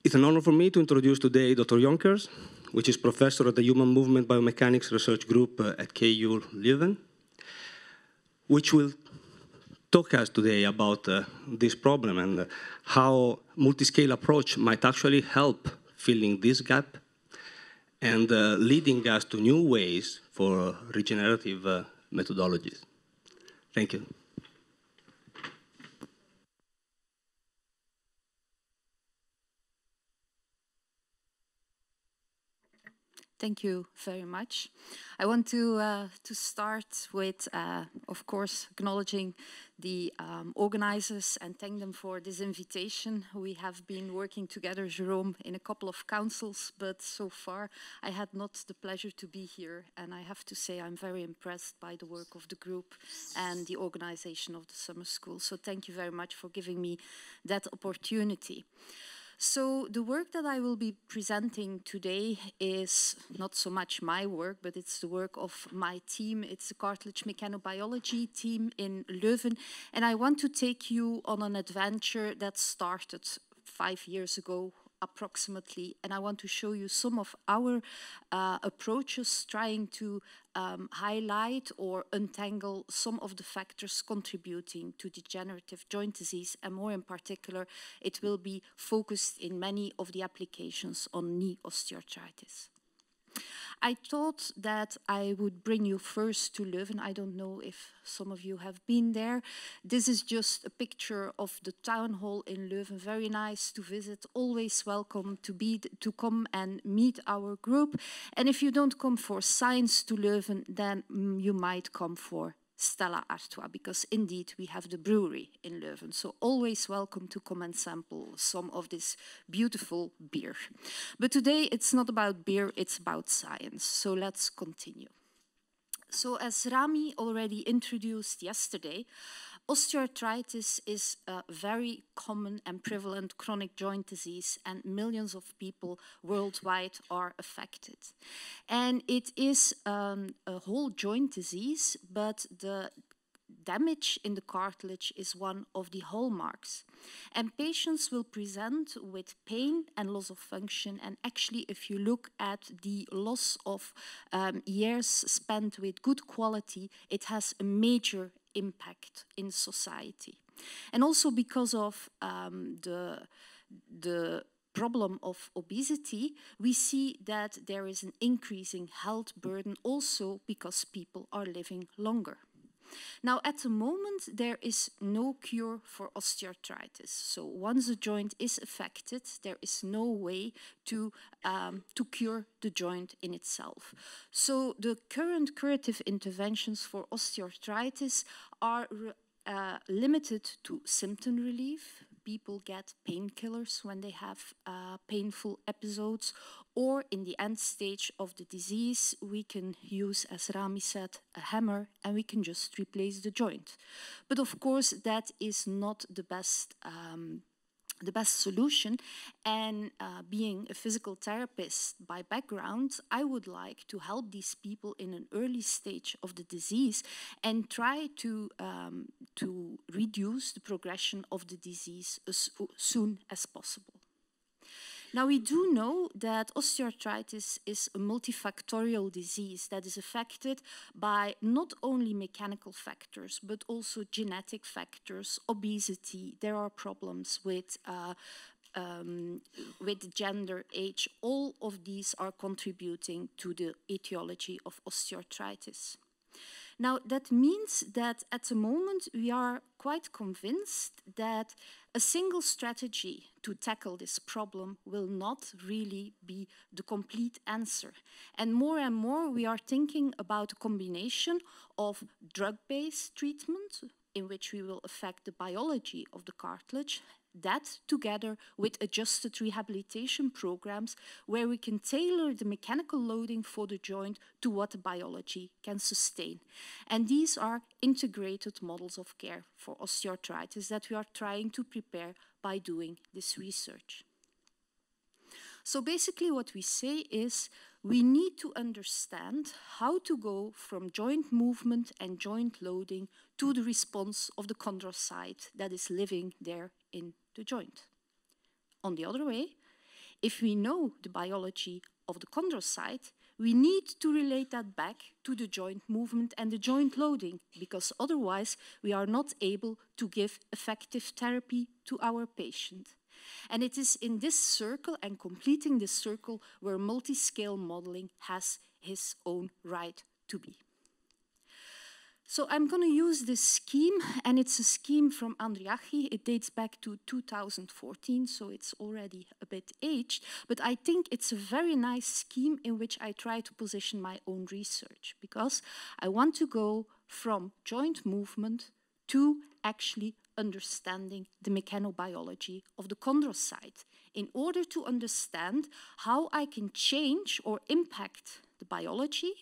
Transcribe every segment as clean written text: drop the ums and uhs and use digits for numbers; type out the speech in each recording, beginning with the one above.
It's an honor for me to introduce today Dr. Jonkers, which is professor at the Human Movement Biomechanics Research Group at KU Leuven, which will talk us today about this problem and how multi-scale approach might actually help filling this gap and leading us to new ways for regenerative methodologies. Thank you. Thank you very much. I want to start with, of course, acknowledging the organizers and thank them for this invitation. We have been working together, Jerome, in a couple of councils, but so far I had not the pleasure to be here. And I have to say I'm very impressed by the work of the group and the organization of the summer school. So thank you very much for giving me that opportunity. So the work that I will be presenting today is not so much my work, but it's the work of my team. It's the cartilage mechanobiology team in Leuven. And I want to take you on an adventure that started 5 years ago, approximately. And I want to show you some of our approaches trying to highlight or untangle some of the factors contributing to degenerative joint disease, and more in particular, it will be focused in many of the applications on knee osteoarthritis. I thought that I would bring you first to Leuven. I don't know if some of you have been there. This is just a picture of the town hall in Leuven. Very nice to visit. Always welcome to come and meet our group. And if you don't come for science to Leuven, then you might come for Stella Artois, because indeed we have the brewery in Leuven. So always welcome to come and sample some of this beautiful beer. But today it's not about beer, it's about science. So let's continue. So as Rami already introduced yesterday, osteoarthritis is a very common and prevalent chronic joint disease, and millions of people worldwide are affected. And it is a whole joint disease, but the damage in the cartilage is one of the hallmarks. And patients will present with pain and loss of function. And actually, if you look at the loss of years spent with good quality, it has a major impact in society. And also because of the problem of obesity, we see that there is an increasing health burden also because people are living longer. Now, at the moment, there is no cure for osteoarthritis. So once a joint is affected, there is no way to cure the joint in itself. So the current curative interventions for osteoarthritis are limited to symptom relief. People get painkillers when they have painful episodes, or in the end stage of the disease, we can use, as Rami said, a hammer, and we can just replace the joint. But of course, that is not the best solution. And being a physical therapist by background, I would like to help these people in an early stage of the disease and try to reduce the progression of the disease as soon as possible. Now, we do know that osteoarthritis is a multifactorial disease that is affected by not only mechanical factors, but also genetic factors, obesity. There are problems with gender, age. All of these are contributing to the etiology of osteoarthritis. Now, that means that at the moment we are quite convinced that a single strategy to tackle this problem will not really be the complete answer. And more we are thinking about a combination of drug-based treatment, in which we will affect the biology of the cartilage, that together with adjusted rehabilitation programs where we can tailor the mechanical loading for the joint to what the biology can sustain. And these are integrated models of care for osteoarthritis that we are trying to prepare by doing this research. So basically what we say is we need to understand how to go from joint movement and joint loading to the response of the chondrocyte that is living there in the joint. On the other way, If we know the biology of the chondrocyte, we need to relate that back to the joint movement and the joint loading, because otherwise we are not able to give effective therapy to our patient. And it is in this circle and completing this circle where multi-scale modeling has its own right to be. So I'm going to use this scheme, and it's a scheme from Andriachi. It dates back to 2014, so it's already a bit aged, but I think it's a very nice scheme in which I try to position my own research, because I want to go from joint movement to actually understanding the mechanobiology of the chondrocyte in order to understand how I can change or impact the biology,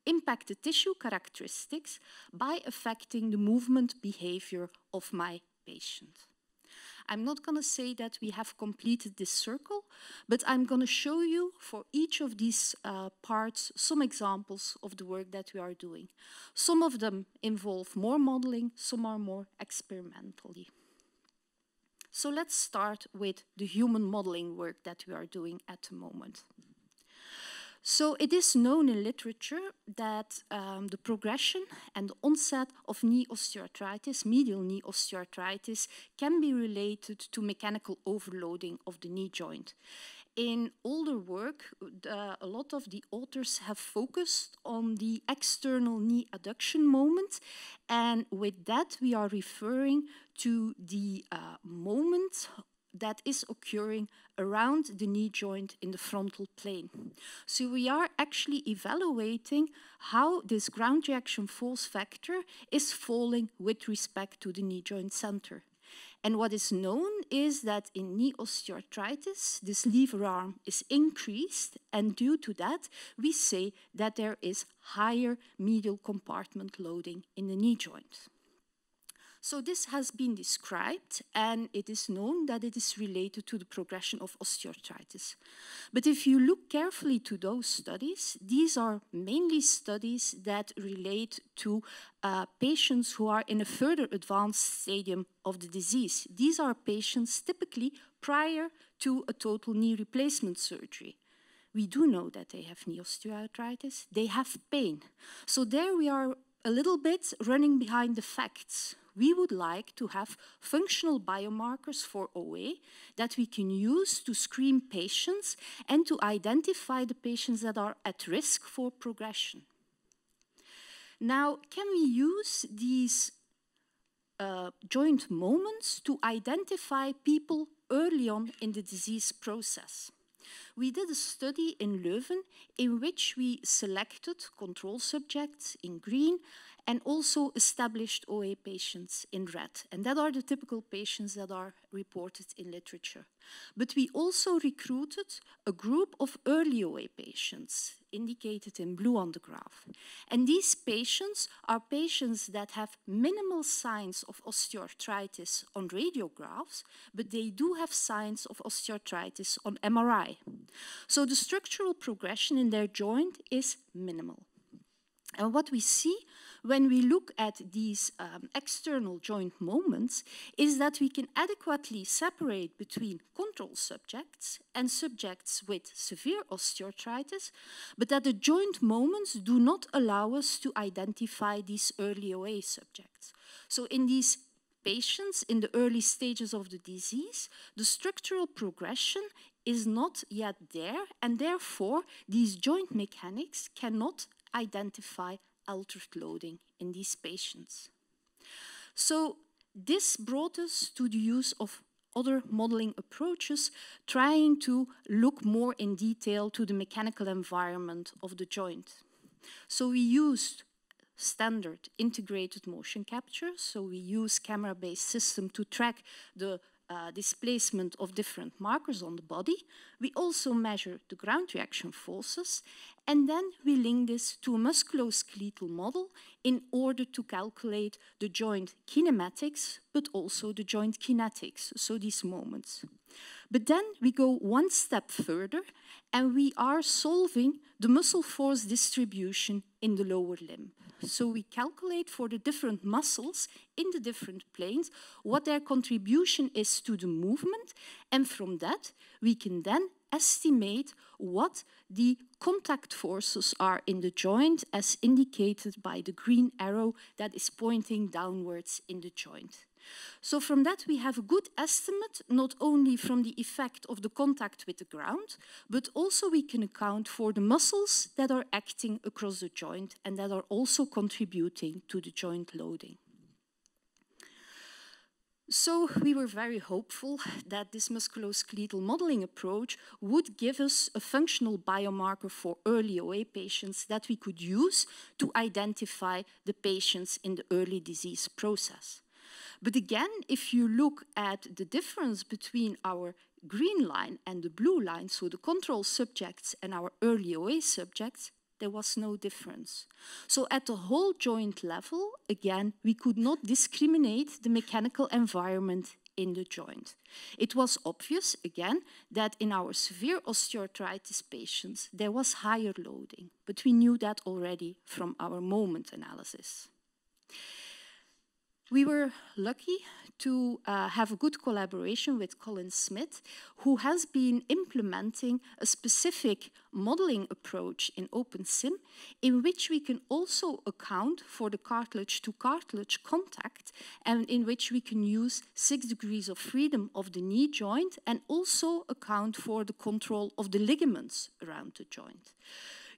impact the tissue characteristics by affecting the movement behavior of my patient. I'm not going to say that we have completed this circle, but I'm going to show you for each of these parts some examples of the work that we are doing. Some of them involve more modeling, some are more experimentally. So let's start with the human modeling work that we are doing at the moment. So it is known in literature that the progression and the onset of knee osteoarthritis, medial knee osteoarthritis, can be related to mechanical overloading of the knee joint. In older work, a lot of the authors have focused on the external knee adduction moment, and with that we are referring to the moment that is occurring around the knee joint in the frontal plane. So we are actually evaluating how this ground reaction force factor is falling with respect to the knee joint center. And what is known is that in knee osteoarthritis, this lever arm is increased, and due to that, we say that there is higher medial compartment loading in the knee joint. So this has been described, and it is known that it is related to the progression of osteoarthritis. But if you look carefully to those studies, these are mainly studies that relate to patients who are in a further advanced stadium of the disease. These are patients typically prior to a total knee replacement surgery. We do know that they have knee osteoarthritis, they have pain. So there we are a little bit running behind the facts. We would like to have functional biomarkers for OA that we can use to screen patients and to identify the patients that are at risk for progression. Now, can we use these joint moments to identify people early on in the disease process? We did a study in Leuven in which we selected control subjects in green and also established OA patients in red. And that are the typical patients that are reported in literature. But we also recruited a group of early OA patients, indicated in blue on the graph. And these patients are patients that have minimal signs of osteoarthritis on radiographs, but they do have signs of osteoarthritis on MRI. So the structural progression in their joint is minimal. And what we see when we look at these external joint moments is that we can adequately separate between control subjects and subjects with severe osteoarthritis, but that the joint moments do not allow us to identify these early OA subjects. So in these patients in the early stages of the disease, the structural progression is not yet there, and therefore these joint mechanics cannot identify altered loading in these patients. So this brought us to the use of other modeling approaches, trying to look more in detail to the mechanical environment of the joint. So we used standard integrated motion capture, so we use camera-based system to track the displacement of different markers on the body. We also measure the ground reaction forces, and then we link this to a musculoskeletal model in order to calculate the joint kinematics, but also the joint kinetics, so these moments. But then we go one step further, and we are solving the muscle force distribution in the lower limb. So we calculate for the different muscles in the different planes what their contribution is to the movement, and from that we can then estimate what the contact forces are in the joint, as indicated by the green arrow that is pointing downwards in the joint. So from that we have a good estimate, not only from the effect of the contact with the ground, but also we can account for the muscles that are acting across the joint and that are also contributing to the joint loading. So we were very hopeful that this musculoskeletal modeling approach would give us a functional biomarker for early OA patients that we could use to identify the patients in the early disease process. But again, if you look at the difference between our green line and the blue line, so the control subjects and our early OA subjects, there was no difference. So at the whole joint level, again, we could not discriminate the mechanical environment in the joint. It was obvious, again, that in our severe osteoarthritis patients, there was higher loading, but we knew that already from our moment analysis. We were lucky to have a good collaboration with Colin Smith, who has been implementing a specific modeling approach in OpenSim, in which we can also account for the cartilage-to-cartilage contact, and in which we can use 6 degrees of freedom of the knee joint, and also account for the control of the ligaments around the joint.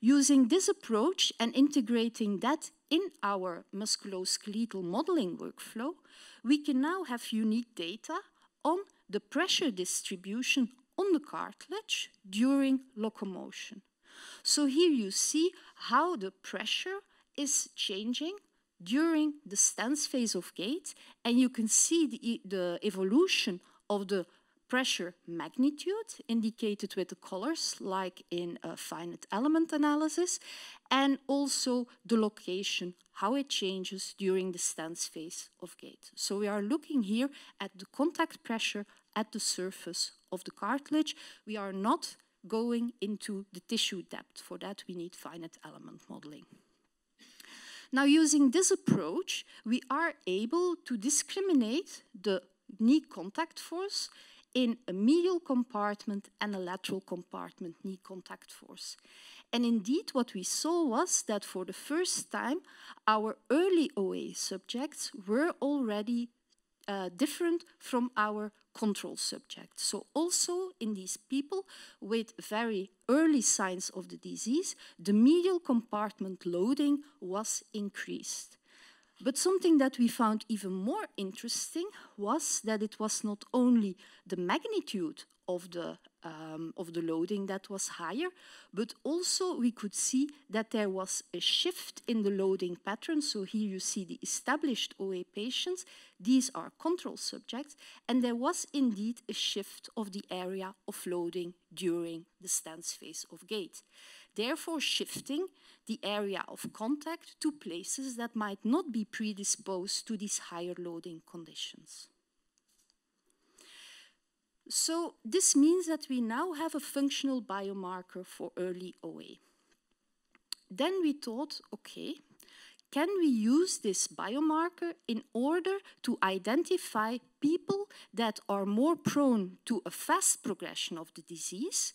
Using this approach and integrating that in our musculoskeletal modeling workflow, we can now have unique data on the pressure distribution on the cartilage during locomotion. So here you see how the pressure is changing during the stance phase of gait, and you can see the evolution of the pressure magnitude indicated with the colors like in a finite element analysis, and also the location, how it changes during the stance phase of gait. So we are looking here at the contact pressure at the surface of the cartilage. We are not going into the tissue depth. For that we need finite element modeling. Now, using this approach, we are able to discriminate the knee contact force in a medial compartment and a lateral compartment knee contact force. And indeed, what we saw was that for the first time, our early OA subjects were already different from our control subjects. So also in these people with very early signs of the disease, the medial compartment loading was increased. But something that we found even more interesting was that it was not only the magnitude of the loading that was higher, but also we could see that there was a shift in the loading pattern. So here you see the established OA patients. These are control subjects, and there was indeed a shift of the area of loading during the stance phase of gait, therefore shifting the area of contact to places that might not be predisposed to these higher loading conditions. So this means that we now have a functional biomarker for early OA. Then we thought, okay, can we use this biomarker in order to identify people that are more prone to a fast progression of the disease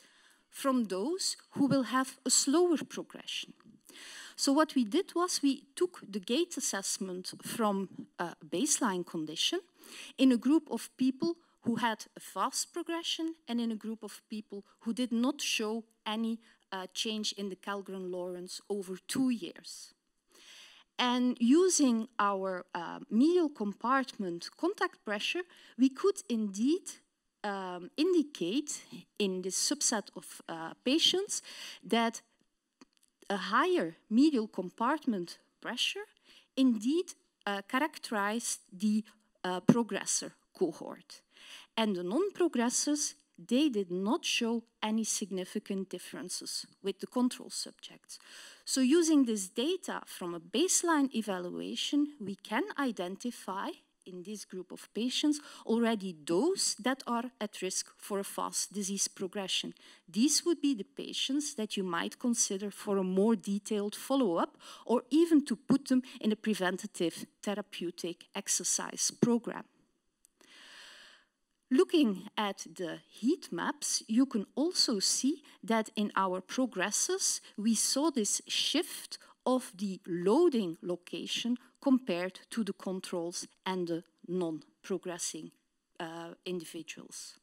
from those who will have a slower progression? So what we did was we took the gait assessment from a baseline condition in a group of people who had a fast progression and in a group of people who did not show any change in the Kellgren-Lorentz over 2 years. And using our medial compartment contact pressure, we could indeed indicate in this subset of patients that a higher medial compartment pressure indeed characterized the progressor cohort. And the non-progressors, they did not show any significant differences with the control subjects. So using this data from a baseline evaluation, we can identify in this group of patients already those that are at risk for a fast disease progression. These would be the patients that you might consider for a more detailed follow-up or even to put them in a preventative therapeutic exercise program. Looking at the heat maps, you can also see that in our progressors, we saw this shift of the loading location compared to the controls and the non-progressing individuals.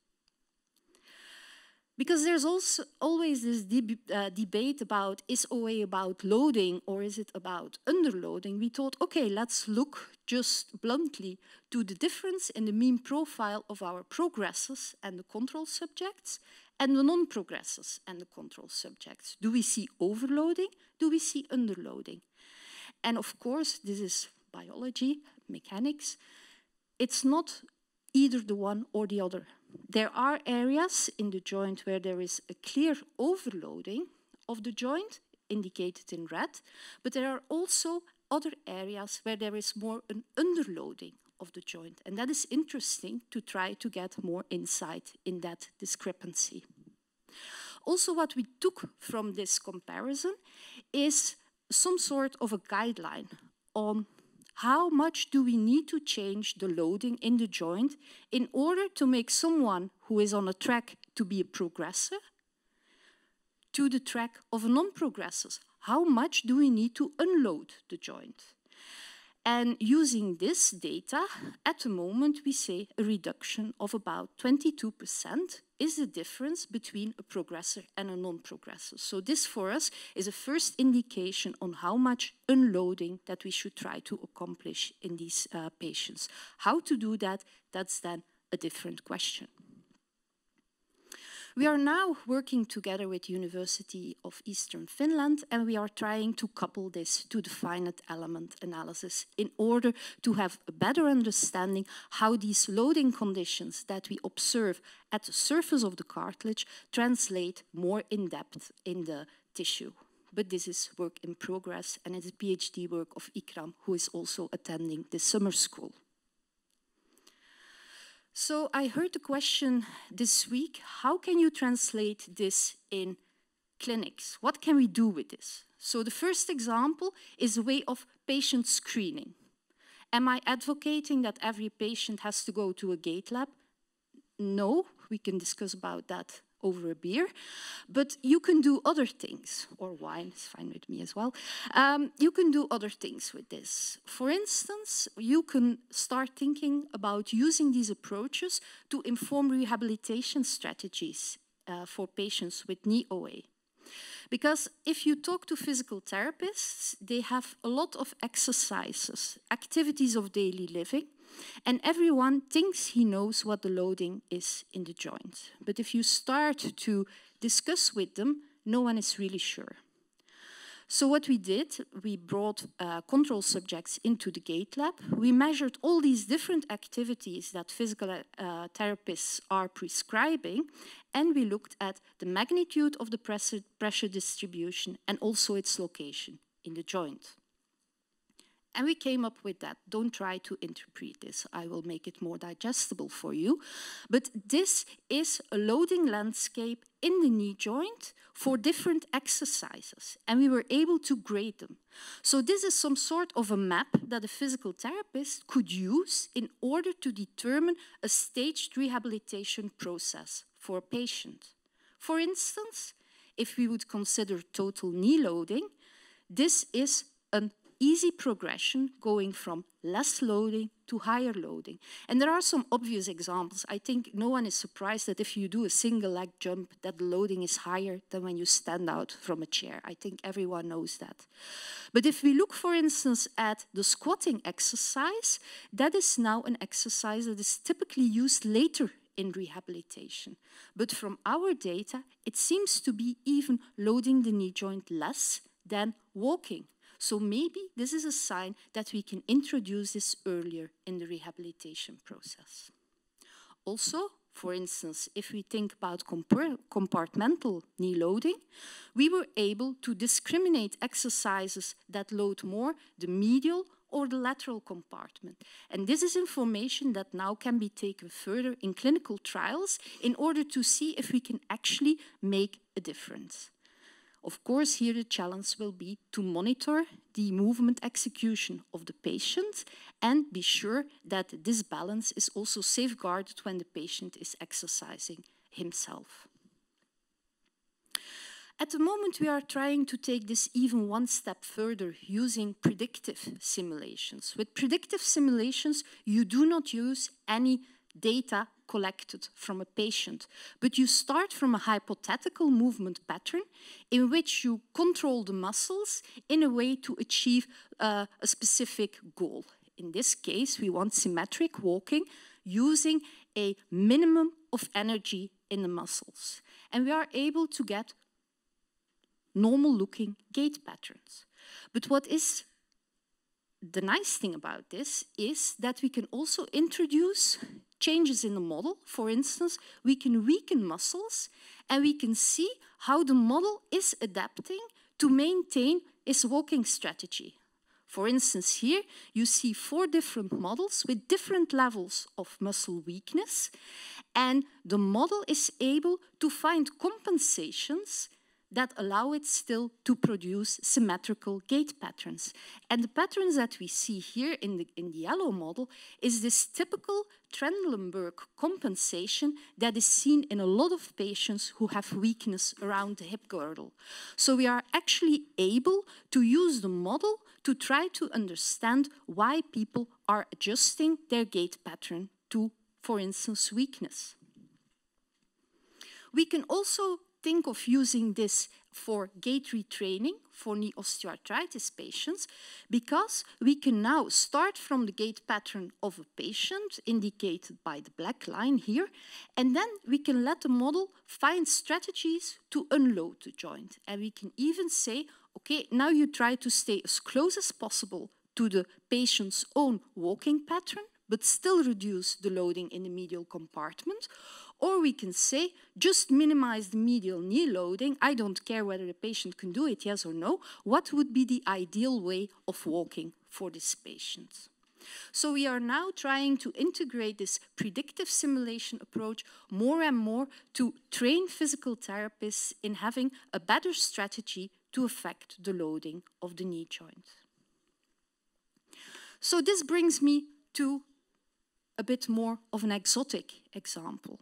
Because there's also always this debate about, is OA about loading or is it about underloading? We thought, okay, let's look just bluntly to the difference in the mean profile of our progressors and the control subjects and the non-progressors and the control subjects. Do we see overloading? Do we see underloading? And of course, this is biology, mechanics. It's not either the one or the other. There are areas in the joint where there is a clear overloading of the joint, indicated in red, but there are also other areas where there is more an underloading of the joint. And that is interesting to try to get more insight in that discrepancy. Also, what we took from this comparison is some sort of a guideline on how much do we need to change the loading in the joint in order to make someone who is on a track to be a progressor to the track of a non-progressor? How much do we need to unload the joint? And using this data, at the moment we say a reduction of about 22% is the difference between a progressor and a non-progressor. So this for us is a first indication on how much unloading that we should try to accomplish in these patients. How to do that, that's then a different question. We are now working together with University of Eastern Finland, and we are trying to couple this to the finite element analysis in order to have a better understanding how these loading conditions that we observe at the surface of the cartilage translate more in depth in the tissue. But this is work in progress, and it's PhD work of Ikram, who is also attending the summer school. So I heard the question this week, how can you translate this in clinics? What can we do with this? So the first example is a way of patient screening. Am I advocating that every patient has to go to a gait lab? No, we can discuss about that over a beer, but you can do other things, or wine is fine with me as well. You can do other things with this. For instance, you can start thinking about using these approaches to inform rehabilitation strategies for patients with knee OA. Because if you talk to physical therapists, they have a lot of exercises, activities of daily living, and everyone thinks he knows what the loading is in the joint. But if you start to discuss with them, no one is really sure. So what we did, we brought control subjects into the gait lab. We measured all these different activities that physical therapists are prescribing, and we looked at the magnitude of the pressure distribution and also its location in the joint. And we came up with that. Don't try to interpret this. I will make it more digestible for you. But this is a loading landscape in the knee joint for different exercises. And we were able to grade them. So this is some sort of a map that a physical therapist could use in order to determine a staged rehabilitation process for a patient. For instance, if we would consider total knee loading, this is an easy progression going from less loading to higher loading. And there are some obvious examples. I think no one is surprised that if you do a single leg jump, that the loading is higher than when you stand out from a chair. I think everyone knows that. But if we look, for instance, at the squatting exercise, that is now an exercise that is typically used later in rehabilitation. But from our data, it seems to be even loading the knee joint less than walking. So maybe this is a sign that we can introduce this earlier in the rehabilitation process. Also, for instance, if we think about compartmental knee loading, we were able to discriminate exercises that load more the medial or the lateral compartment. And this is information that now can be taken further in clinical trials in order to see if we can actually make a difference. Of course, here the challenge will be to monitor the movement execution of the patient and be sure that this balance is also safeguarded when the patient is exercising himself. At the moment, we are trying to take this even one step further using predictive simulations. With predictive simulations, you do not use any data collected from a patient, but you start from a hypothetical movement pattern in which you control the muscles in a way to achieve a specific goal. In this case, we want symmetric walking using a minimum of energy in the muscles. And we are able to get normal-looking gait patterns. But what is the nice thing about this is that we can also introduce changes in the model. For instance, we can weaken muscles and we can see how the model is adapting to maintain its walking strategy. For instance, here you see 4 different models with different levels of muscle weakness, and the model is able to find compensations that allow it still to produce symmetrical gait patterns. And the patterns that we see here in the yellow model is this typical Trendelenburg compensation that is seen in a lot of patients who have weakness around the hip girdle. So we are actually able to use the model to try to understand why people are adjusting their gait pattern to, for instance, weakness. We can also think of using this for gait retraining for knee osteoarthritis patients, because we can now start from the gait pattern of a patient, indicated by the black line here, and then we can let the model find strategies to unload the joint. And we can even say, okay, now you try to stay as close as possible to the patient's own walking pattern, but still reduce the loading in the medial compartment. Or we can say, just minimize the medial knee loading. I don't care whether the patient can do it, yes or no. What would be the ideal way of walking for this patient? So we are now trying to integrate this predictive simulation approach more and more to train physical therapists in having a better strategy to affect the loading of the knee joint. So this brings me to a bit more of an exotic example.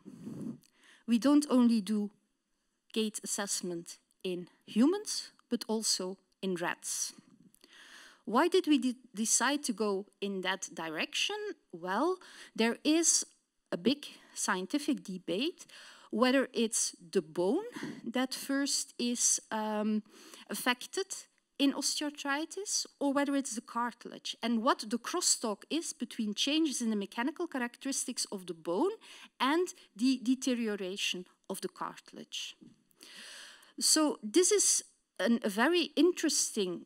We don't only do gait assessment in humans, but also in rats. Why did we decide to go in that direction? Well, there is a big scientific debate whether it's the bone that first is affected in osteoarthritis, or whether it's the cartilage, and what the crosstalk is between changes in the mechanical characteristics of the bone and the deterioration of the cartilage. So this is a very interesting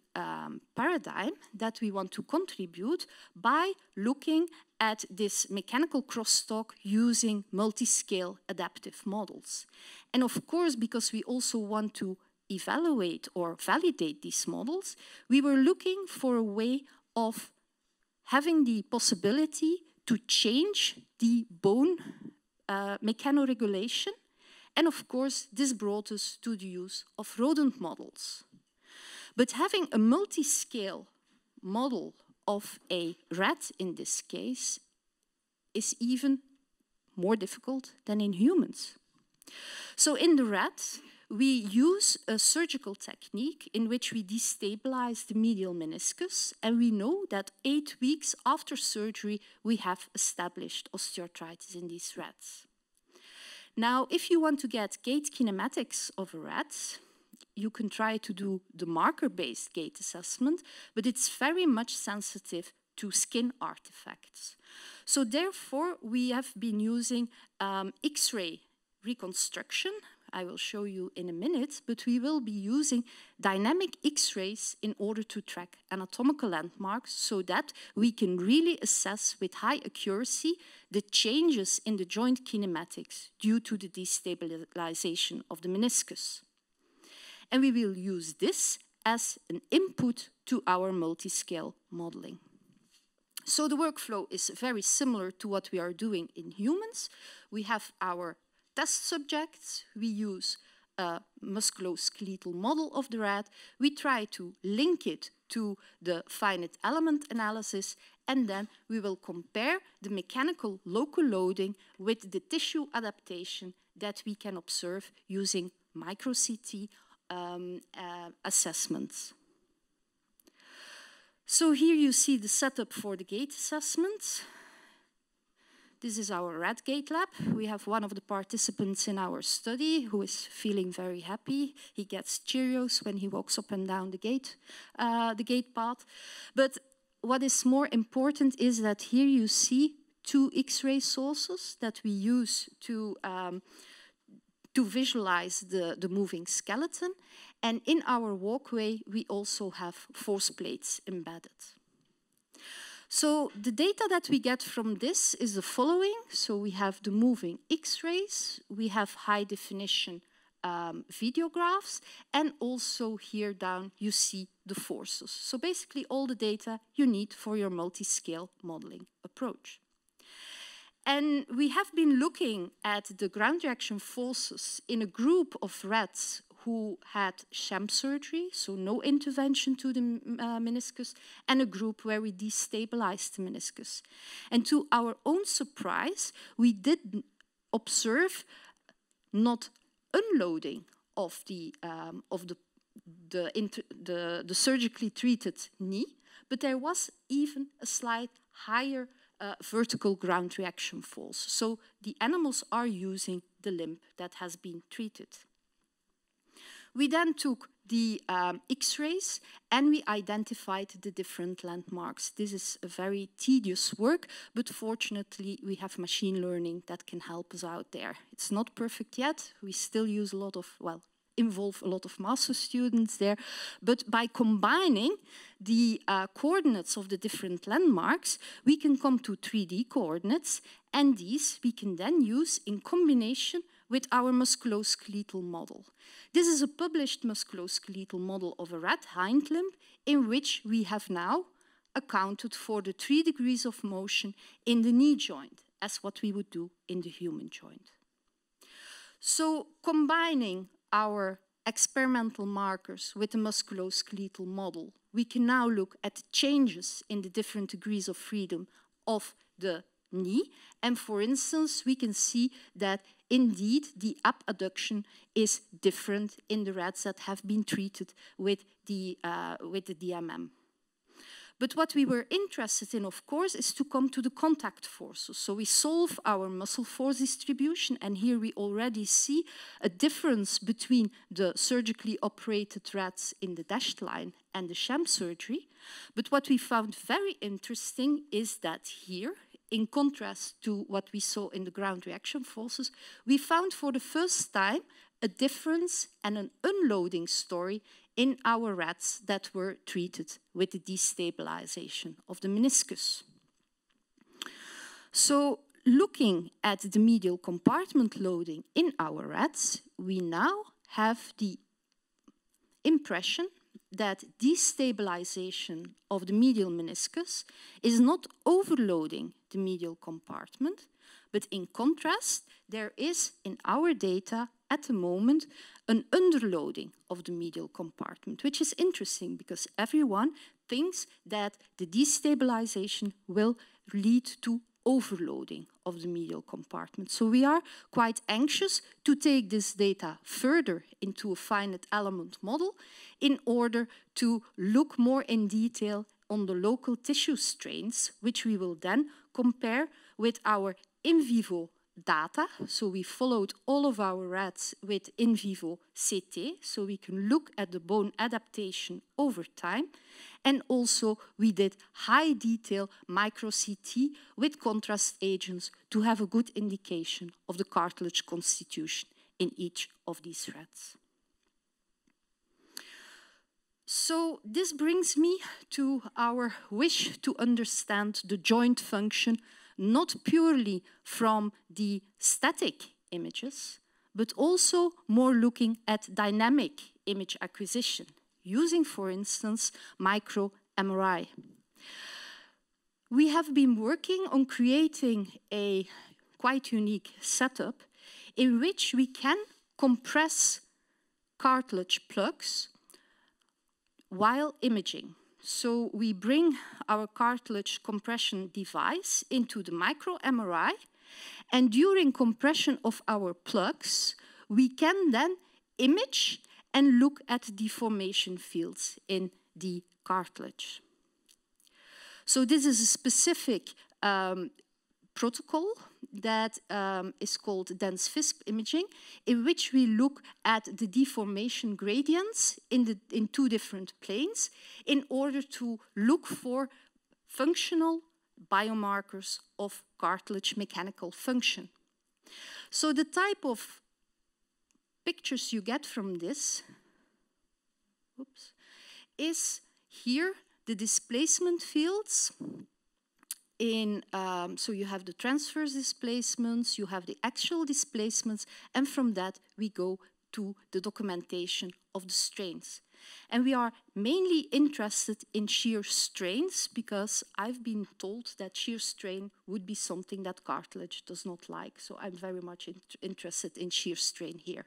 paradigm that we want to contribute by looking at this mechanical crosstalk using multi-scale adaptive models. And of course, because we also want to evaluate or validate these models, we were looking for a way of having the possibility to change the bone mechanoregulation. And of course, this brought us to the use of rodent models. But having a multi-scale model of a rat in this case is even more difficult than in humans. So in the rat, we use a surgical technique in which we destabilize the medial meniscus, and we know that 8 weeks after surgery, we have established osteoarthritis in these rats. Now, if you want to get gait kinematics of a rat, you can try to do the marker-based gait assessment, but it's very much sensitive to skin artifacts. So therefore, we have been using X-ray reconstruction. I will show you in a minute, but we will be using dynamic X-rays in order to track anatomical landmarks so that we can really assess with high accuracy the changes in the joint kinematics due to the destabilization of the meniscus. And we will use this as an input to our multi-scale modeling. So the workflow is very similar to what we are doing in humans. We have our test subjects. We use a musculoskeletal model of the rat. We try to link it to the finite element analysis, and then we will compare the mechanical local loading with the tissue adaptation that we can observe using micro-CT assessments. So here you see the setup for the gait assessment. This is our rat gait lab. We have one of the participants in our study who is feeling very happy. He gets Cheerios when he walks up and down the gate path. But what is more important is that here you see 2 X-ray sources that we use to visualize the moving skeleton. And in our walkway, we also have force plates embedded. So the data that we get from this is the following. So we have the moving X-rays, we have high definition videographs, and also here down you see the forces. So basically all the data you need for your multi-scale modeling approach. And we have been looking at the ground reaction forces in a group of rats who had sham surgery, so no intervention to the meniscus, and a group where we destabilized the meniscus. And to our own surprise, we did observe not unloading of the surgically treated knee, but there was even a slight higher vertical ground reaction force. So the animals are using the limb that has been treated. We then took the X-rays and we identified the different landmarks. This is a very tedious work, but fortunately we have machine learning that can help us out there. It's not perfect yet. We still use a lot of, well, involve a lot of master students there, but by combining the coordinates of the different landmarks, we can come to 3D coordinates, and these we can then use in combination with our musculoskeletal model. This is a published musculoskeletal model of a rat hind limb in which we have now accounted for the 3 degrees of motion in the knee joint, as what we would do in the human joint. So combining our experimental markers with the musculoskeletal model, we can now look at the changes in the different degrees of freedom of the knee. And for instance, we can see that indeed the abduction is different in the rats that have been treated with the DMM. But what we were interested in, of course, is to come to the contact forces. So we solve our muscle force distribution, and here we already see a difference between the surgically operated rats in the dashed line and the sham surgery. But what we found very interesting is that here, in contrast to what we saw in the ground reaction forces, we found for the first time a difference and an unloading story in our rats that were treated with the destabilization of the meniscus. So looking at the medial compartment loading in our rats, we now have the impression that destabilization of the medial meniscus is not overloading the medial compartment, but in contrast, there is in our data at the moment an underloading of the medial compartment, which is interesting because everyone thinks that the destabilization will lead to overloading of the medial compartment. So we are quite anxious to take this data further into a finite element model in order to look more in detail on the local tissue strains, which we will then compare with our in vivo data. So we followed all of our rats with in vivo CT, so we can look at the bone adaptation over time. And also we did high detail micro CT with contrast agents to have a good indication of the cartilage constitution in each of these rats. So this brings me to our wish to understand the joint function, not purely from the static images, but also more looking at dynamic image acquisition, using, for instance, micro MRI. we have been working on creating a quite unique setup in which we can compress cartilage plugs while imaging. So we bring our cartilage compression device into the micro MRI, and during compression of our plugs, we can then image and look at deformation fields in the cartilage. So this is a specific protocol that is called dense FISP imaging, in which we look at the deformation gradients in two different planes in order to look for functional biomarkers of cartilage mechanical function. So the type of pictures you get from this is here the displacement fields. So you have the transverse displacements, you have the axial displacements, and from that we go to the documentation of the strains. And we are mainly interested in shear strains because I've been told that shear strain would be something that cartilage does not like. So I'm very much interested in shear strain here.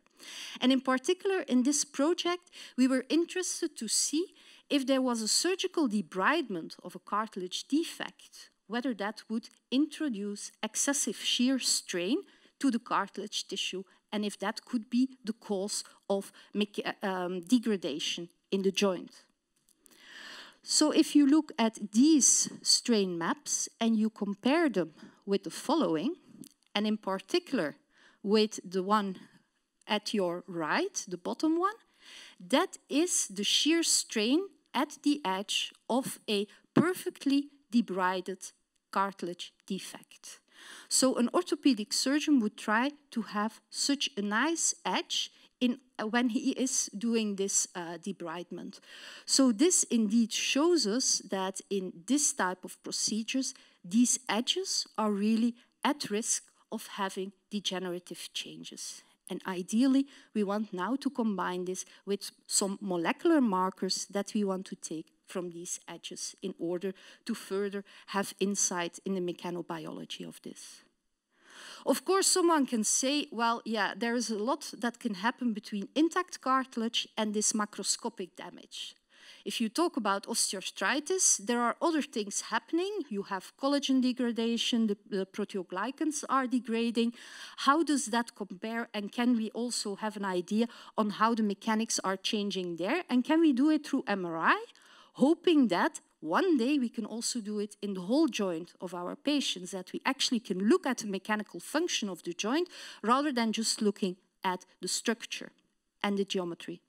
And in particular, in this project, we were interested to see if there was a surgical debridement of a cartilage defect, whether that would introduce excessive shear strain to the cartilage tissue, and if that could be the cause of degradation in the joint. So if you look at these strain maps and you compare them with the following, and in particular with the one at your right, the bottom one, that is the shear strain at the edge of a perfectly debrided cartilage defect. So an orthopedic surgeon would try to have such a nice edge when he is doing this debridement. So this indeed shows us that in this type of procedures, these edges are really at risk of having degenerative changes. And ideally, we want now to combine this with some molecular markers that we want to take from these edges in order to further have insight in the mechanobiology of this. Of course, someone can say, well, yeah, there is a lot that can happen between intact cartilage and this macroscopic damage. If you talk about osteoarthritis, there are other things happening. You have collagen degradation, the proteoglycans are degrading. How does that compare? And can we also have an idea on how the mechanics are changing there? And can we do it through MRI, hoping that one day we can also do it in the whole joint of our patients, that we actually can look at the mechanical function of the joint rather than just looking at the structure and the geometry.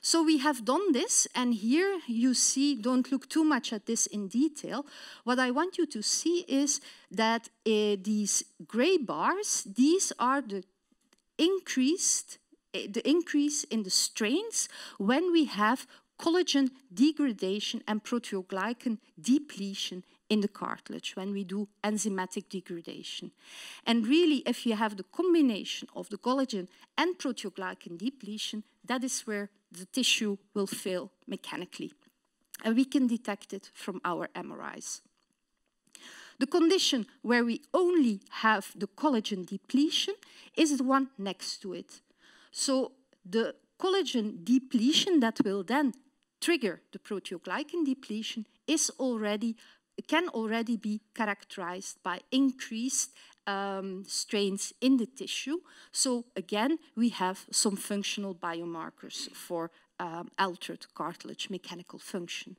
So we have done this, and here you see, don't look too much at this in detail. What I want you to see is that these gray bars, these are the increase in the strains when we have collagen degradation and proteoglycan depletion in the cartilage, when we do enzymatic degradation. And really, if you have the combination of the collagen and proteoglycan depletion, that is where the tissue will fail mechanically. And we can detect it from our MRIs. The condition where we only have the collagen depletion is the one next to it. So the collagen depletion that will then trigger the proteoglycan depletion can already be characterized by increased strains in the tissue. So again, we have some functional biomarkers for altered cartilage mechanical function.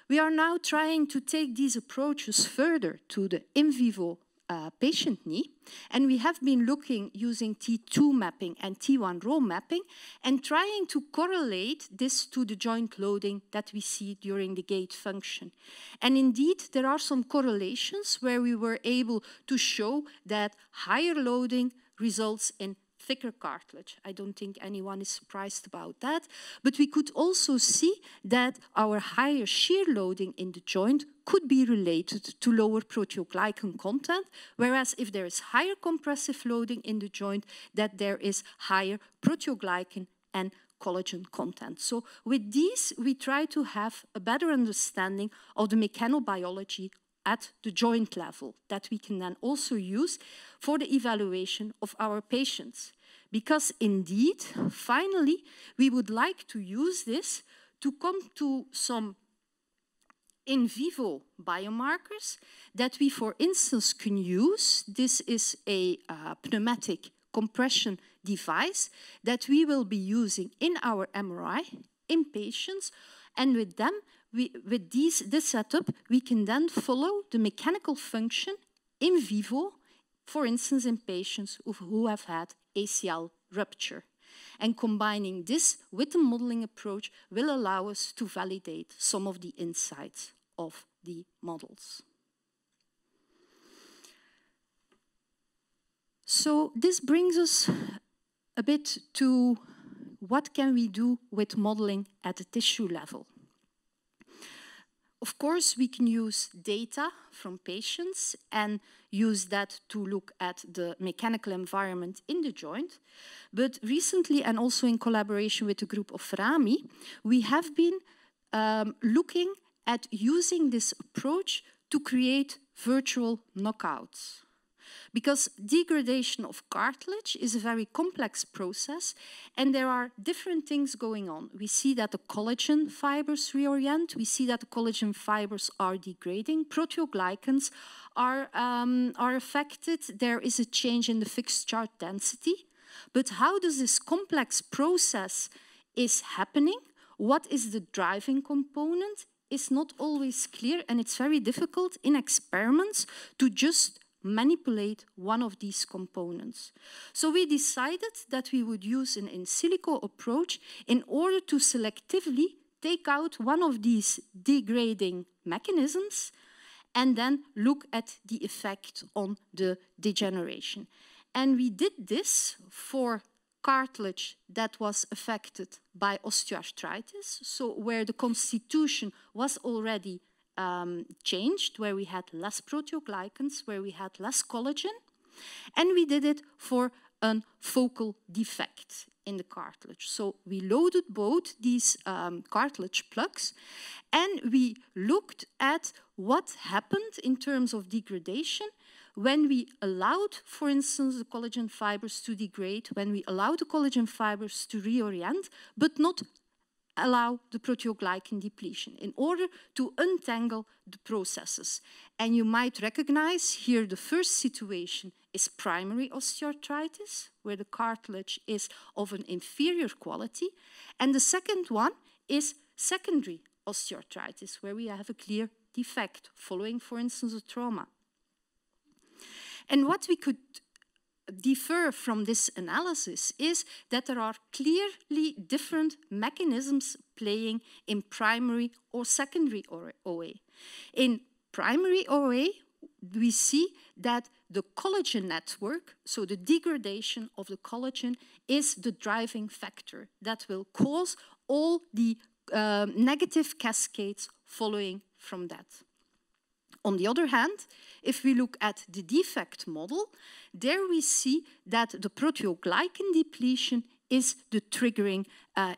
We are now trying to take these approaches further to the in vivo patient knee, and we have been looking using T2 mapping and T1 row mapping and trying to correlate this to the joint loading that we see during the gait function. And indeed, there are some correlations where we were able to show that higher loading results in thicker cartilage. I don't think anyone is surprised about that. But we could also see that our higher shear loading in the joint could be related to lower proteoglycan content, whereas if there is higher compressive loading in the joint, that there is higher proteoglycan and collagen content. So with these, we try to have a better understanding of the mechanobiology at the joint level that we can then also use for the evaluation of our patients. Because indeed, finally, we would like to use this to come to some in vivo biomarkers that we, for instance, can use. This is a pneumatic compression device that we will be using in our MRI in patients, and with them, with this setup, we can then follow the mechanical function in vivo, for instance, in patients who have had ACL rupture. And combining this with the modeling approach will allow us to validate some of the insights of the models. So this brings us a bit to what can we do with modeling at the tissue level. Of course, we can use data from patients and use that to look at the mechanical environment in the joint. But recently, and also in collaboration with a group of Rami, we have been looking at using this approach to create virtual knockouts. Because degradation of cartilage is a very complex process, and there are different things going on. We see that the collagen fibers reorient. We see that the collagen fibers are degrading. Proteoglycans are affected. There is a change in the fixed charge density. But how does this complex process is happening? What is the driving component? Is not always clear, and it's very difficult in experiments to just manipulate one of these components. So we decided that we would use an in silico approach in order to selectively take out one of these degrading mechanisms and then look at the effect on the degeneration. And we did this for cartilage that was affected by osteoarthritis, so where the constitution was already changed, where we had less proteoglycans, where we had less collagen, and we did it for a focal defect in the cartilage. So we loaded both these cartilage plugs, and we looked at what happened in terms of degradation when we allowed, for instance, the collagen fibers to degrade, when we allowed the collagen fibers to reorient, but not allow the proteoglycan depletion in order to untangle the processes. And you might recognize here the first situation is primary osteoarthritis, where the cartilage is of an inferior quality. And the second one is secondary osteoarthritis, where we have a clear defect following, for instance, a trauma. And what we could differ from this analysis is that there are clearly different mechanisms playing in primary or secondary OA. In primary OA, we see that the collagen network, so the degradation of the collagen, is the driving factor that will cause all the negative cascades following from that. On the other hand, if we look at the defect model, there we see that the proteoglycan depletion is the triggering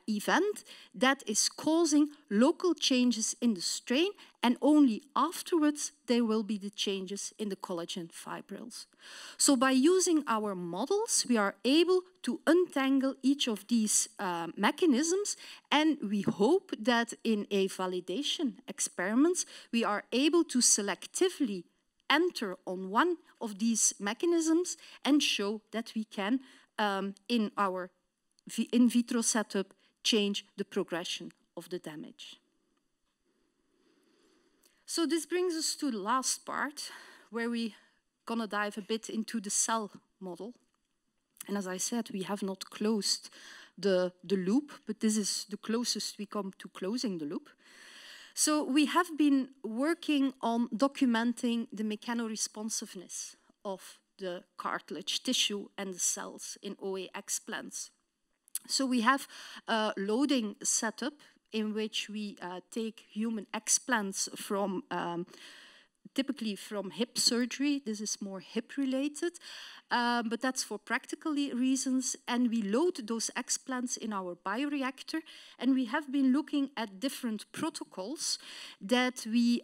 event that is causing local changes in the strain, and only afterwards there will be the changes in the collagen fibrils. So by using our models, we are able to untangle each of these mechanisms, and we hope that in a validation experiments, we are able to selectively enter on one of these mechanisms and show that we can, in our in vitro setup, change the progression of the damage. So this brings us to the last part, where we're gonna dive a bit into the cell model. And as I said, we have not closed the loop, but this is the closest we come to closing the loop. So we have been working on documenting the mechanoresponsiveness of the cartilage tissue and the cells in OA explants. So we have a loading setup in which we take human explants from typically from hip surgery. This is more hip related, but that's for practical reasons. And we load those explants in our bioreactor, and we have been looking at different protocols that we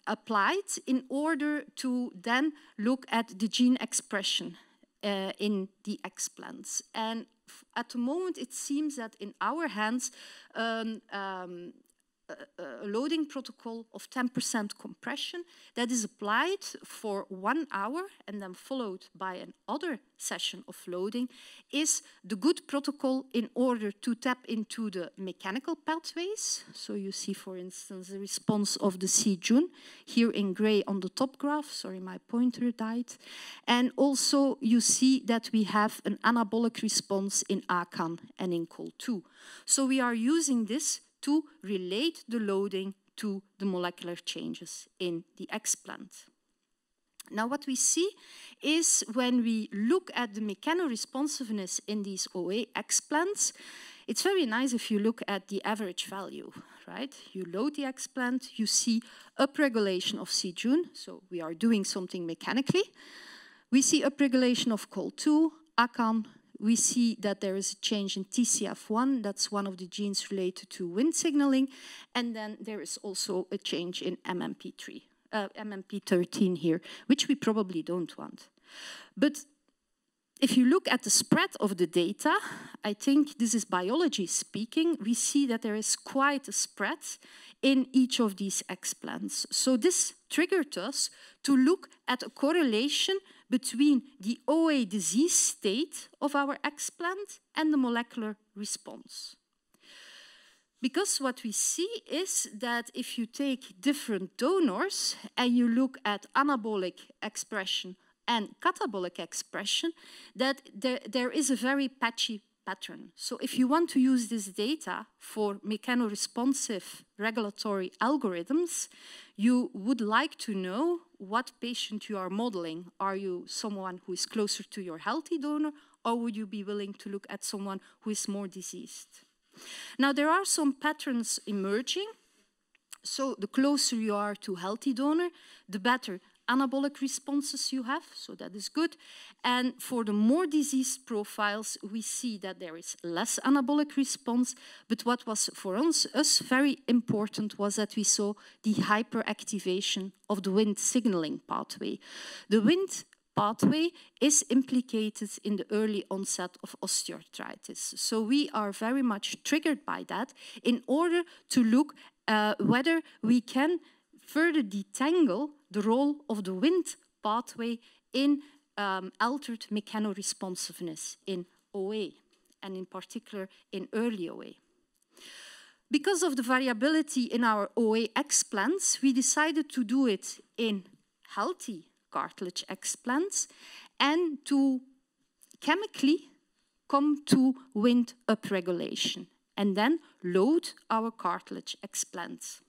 applied in order to then look at the gene expression in the explants. And at the moment, it seems that in our hands, a loading protocol of 10% compression that is applied for 1 hour and then followed by another session of loading is the good protocol in order to tap into the mechanical pathways. So you see, for instance, the response of the C-Jun here in gray on the top graph. Sorry, my pointer died. And also you see that we have an anabolic response in ACAN and in COL2. So we are using this to relate the loading to the molecular changes in the explant. Now what we see is when we look at the mechanoresponsiveness in these OA explants, it's very nice if you look at the average value, right? You load the explant, you see upregulation of C-Jun, so we are doing something mechanically. We see upregulation of COL2, ACAN. We see that there is a change in TCF1, that's one of the genes related to Wnt signaling, and then there is also a change in MMP13 here, which we probably don't want. But if you look at the spread of the data, I think this is biology speaking, we see that there is quite a spread in each of these explants. So this triggered us to look at a correlation between the OA disease state of our explant and the molecular response. Because what we see is that if you take different donors and you look at anabolic expression and catabolic expression, that there is a very patchy pattern. So if you want to use this data for mechanoresponsive regulatory algorithms, you would like to know what patient you are modeling. Are you someone who is closer to your healthy donor, or would you be willing to look at someone who is more diseased? Now, there are some patterns emerging. So the closer you are to healthy donor, the better anabolic responses you have, so that is good. And for the more diseased profiles, we see that there is less anabolic response, but what was for us very important was that we saw the hyperactivation of the Wnt signaling pathway. The Wnt pathway is implicated in the early onset of osteoarthritis. So we are very much triggered by that in order to look whether we can further detangle the role of the Wnt pathway in altered mechanoresponsiveness in OA, and in particular in early OA. Because of the variability in our OA explants, we decided to do it in healthy cartilage explants and to chemically come to Wnt upregulation and then load our cartilage explants.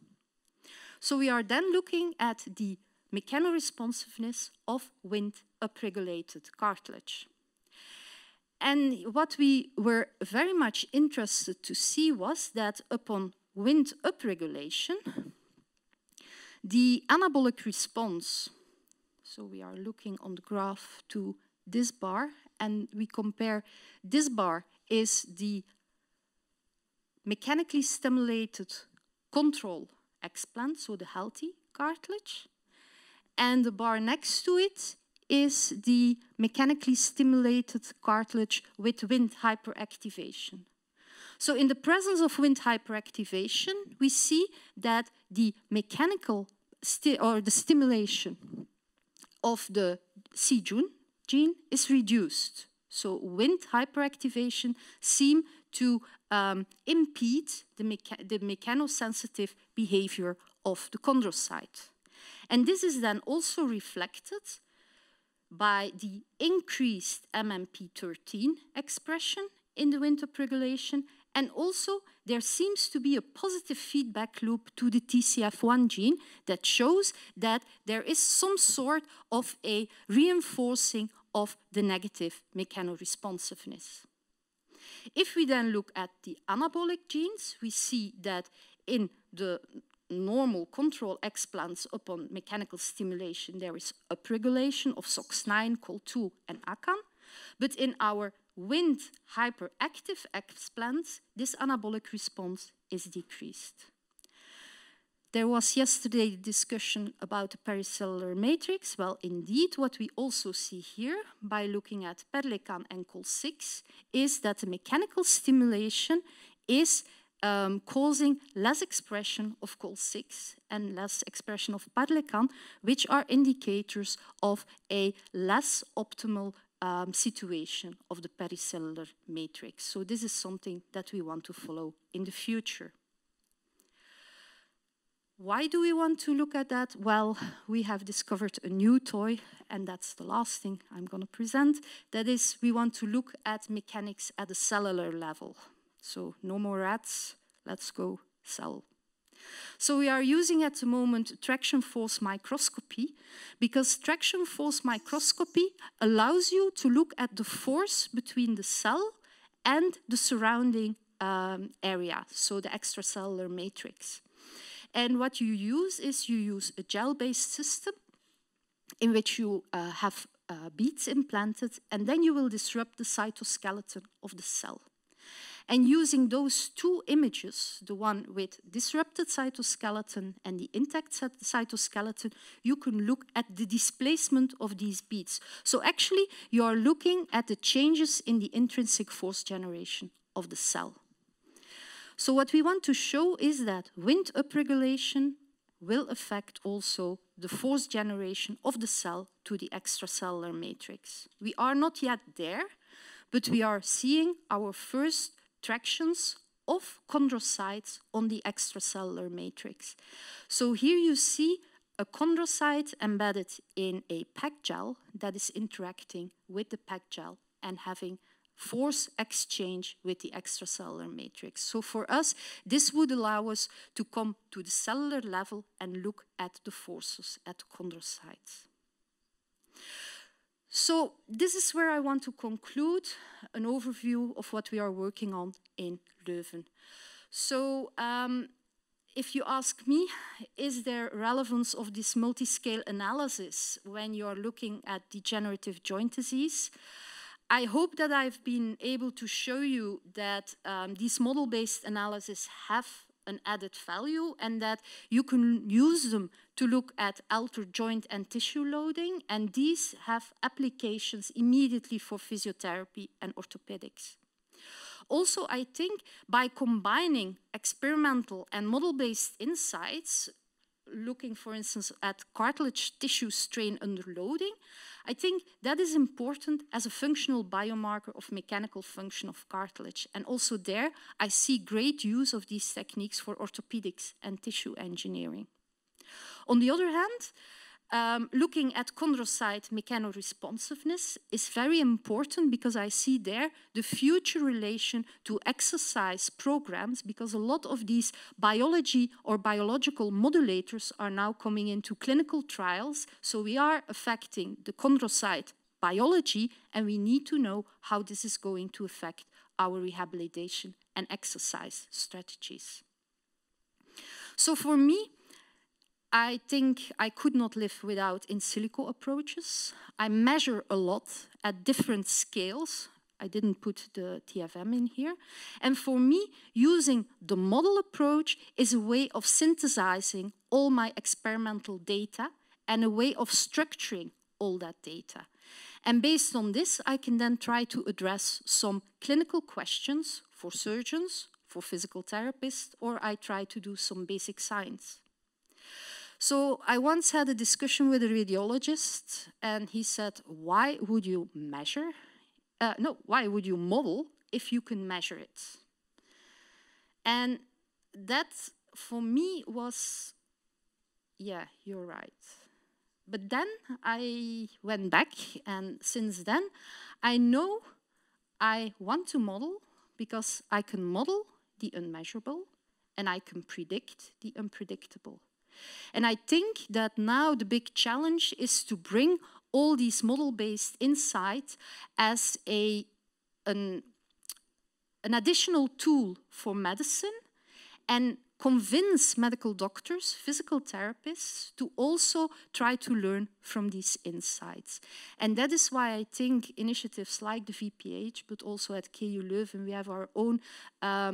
So we are then looking at the mechanoresponsiveness of Wnt upregulated cartilage. And what we were very much interested to see was that upon Wnt upregulation, the anabolic response, so we are looking on the graph to this bar, and we compare this bar is the mechanically stimulated control explant, so the healthy cartilage, and the bar next to it is the mechanically stimulated cartilage with Wnt hyperactivation. So in the presence of Wnt hyperactivation, we see that the mechanical the stimulation of the C-Jun gene is reduced. So Wnt hyperactivation seems to impede the mechanosensitive behavior of the chondrocyte. And this is then also reflected by the increased MMP13 expression in the Wnt upregulation, and also there seems to be a positive feedback loop to the TCF1 gene that shows that there is some sort of a reinforcing of the negative mechanoresponsiveness. If we then look at the anabolic genes, we see that in the normal control explants upon mechanical stimulation, there is upregulation of SOX9, COL2, and ACAN. But in our Wnt hyperactive explants, this anabolic response is decreased. There was yesterday discussion about the pericellular matrix. Well, indeed, what we also see here by looking at perlecan and COL6 is that the mechanical stimulation is causing less expression of COL6 and less expression of perlecan, which are indicators of a less optimal situation of the pericellular matrix. So this is something that we want to follow in the future. Why do we want to look at that? Well, we have discovered a new toy, and that's the last thing I'm going to present. That is, we want to look at mechanics at a cellular level. So no more rats, let's go cell. So we are using at the moment traction force microscopy, because traction force microscopy allows you to look at the force between the cell and the surrounding area, so the extracellular matrix. And what you use is you use a gel-based system in which you have beads implanted, and then you will disrupt the cytoskeleton of the cell. And using those two images, the one with disrupted cytoskeleton and the intact cytoskeleton, you can look at the displacement of these beads. So actually, you are looking at the changes in the intrinsic force generation of the cell. So what we want to show is that Wnt upregulation will affect also the force generation of the cell to the extracellular matrix. We are not yet there, but we are seeing our first tractions of chondrocytes on the extracellular matrix. So here you see a chondrocyte embedded in a packed gel that is interacting with the packed gel and having force exchange with the extracellular matrix. So for us, this would allow us to come to the cellular level and look at the forces at chondrocytes. So this is where I want to conclude an overview of what we are working on in Leuven. So if you ask me, is there relevance of this multiscale analysis when you are looking at degenerative joint disease? I hope that I've been able to show you that these model-based analyses have an added value and that you can use them to look at altered joint and tissue loading, and these have applications immediately for physiotherapy and orthopedics. Also, I think by combining experimental and model-based insights, looking, for instance, at cartilage tissue strain under loading, I think that is important as a functional biomarker of mechanical function of cartilage. And also there, I see great use of these techniques for orthopedics and tissue engineering. On the other hand, looking at chondrocyte mechanoresponsiveness is very important because I see there the future relation to exercise programs, because a lot of these biology or biological modulators are now coming into clinical trials. So we are affecting the chondrocyte biology, and we need to know how this is going to affect our rehabilitation and exercise strategies. So for me, I think I could not live without in silico approaches. I measure a lot at different scales. I didn't put the TFM in here. And for me, using the model approach is a way of synthesizing all my experimental data and a way of structuring all that data. And based on this, I can then try to address some clinical questions for surgeons, for physical therapists, or I try to do some basic science. So I once had a discussion with a radiologist, and he said, why would you measure? Why would you model if you can measure it? And that, for me, was, yeah, you're right. But then I went back, and since then, I know I want to model because I can model the unmeasurable, and I can predict the unpredictable. And I think that now the big challenge is to bring all these model-based insights as an additional tool for medicine and convince medical doctors, physical therapists, to also try to learn from these insights. And that is why I think initiatives like the VPH, but also at KU Leuven, we have our own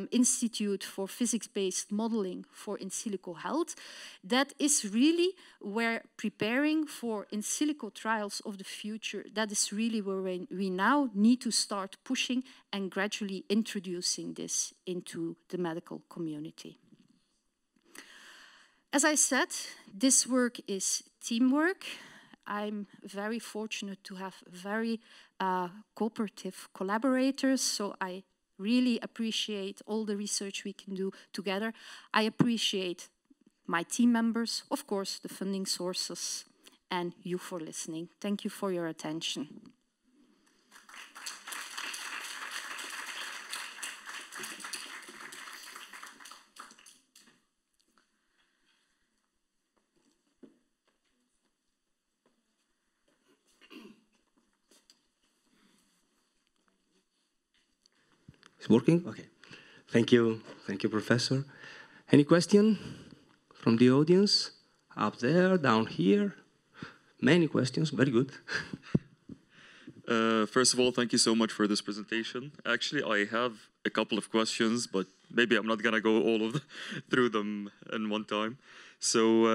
Institute for Physics-Based Modeling for in silico health. That is really where preparing for in silico trials of the future, that is really where we now need to start pushing and gradually introducing this into the medical community. As I said, this work is teamwork. I'm very fortunate to have very cooperative collaborators, so I really appreciate all the research we can do together. I appreciate my team members, of course, the funding sources, and you for listening. Thank you for your attention. It's working? Okay. Thank you, Professor. Any question from the audience? Up there, down here? Many questions, very good. First of all, thank you so much for this presentation. Actually, I have a couple of questions, but maybe I'm not gonna go all of through them in one time. So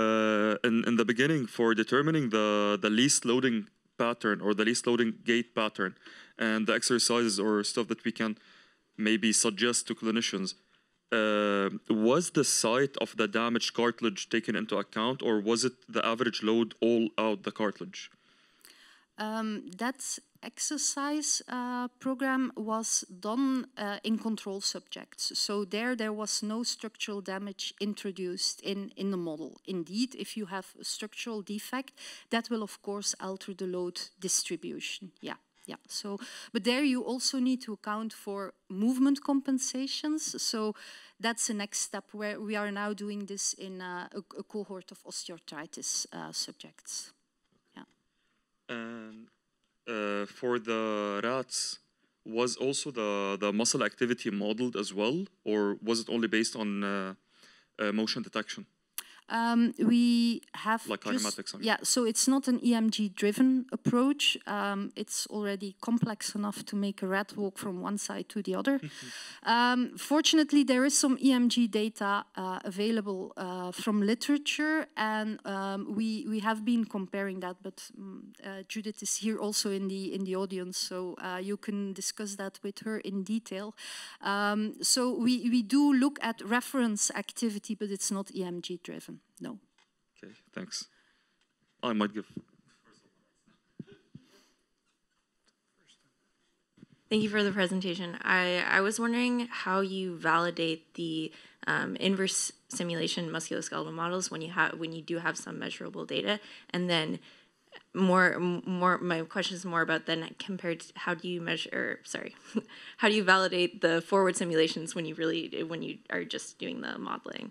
in the beginning, for determining the least loading pattern or the least loading gait pattern and the exercises or stuff that we can maybe suggest to clinicians, was the site of the damaged cartilage taken into account, or was it the average load all out the cartilage? That exercise program was done in control subjects. So there was no structural damage introduced in the model. Indeed, if you have a structural defect, that will of course alter the load distribution. Yeah. So, but there you also need to account for movement compensations. So that's the next step where we are now doing this in a cohort of osteoarthritis subjects. Yeah. And for the rats, was also the muscle activity modeled as well, or was it only based on motion detection? We have like kinematics. Yeah, so it's not an EMG-driven approach. It's already complex enough to make a rat walk from one side to the other. Fortunately, there is some EMG data available from literature, and we have been comparing that. But Judith is here also in the audience, so you can discuss that with her in detail. So we do look at reference activity, but it's not EMG-driven. No. Okay, thanks. I might give. Thank you for the presentation. I was wondering how you validate the inverse simulation musculoskeletal models when you do have some measurable data, and then my question is more about then compared to how do you measure, how do you validate the forward simulations when you are just doing the modeling?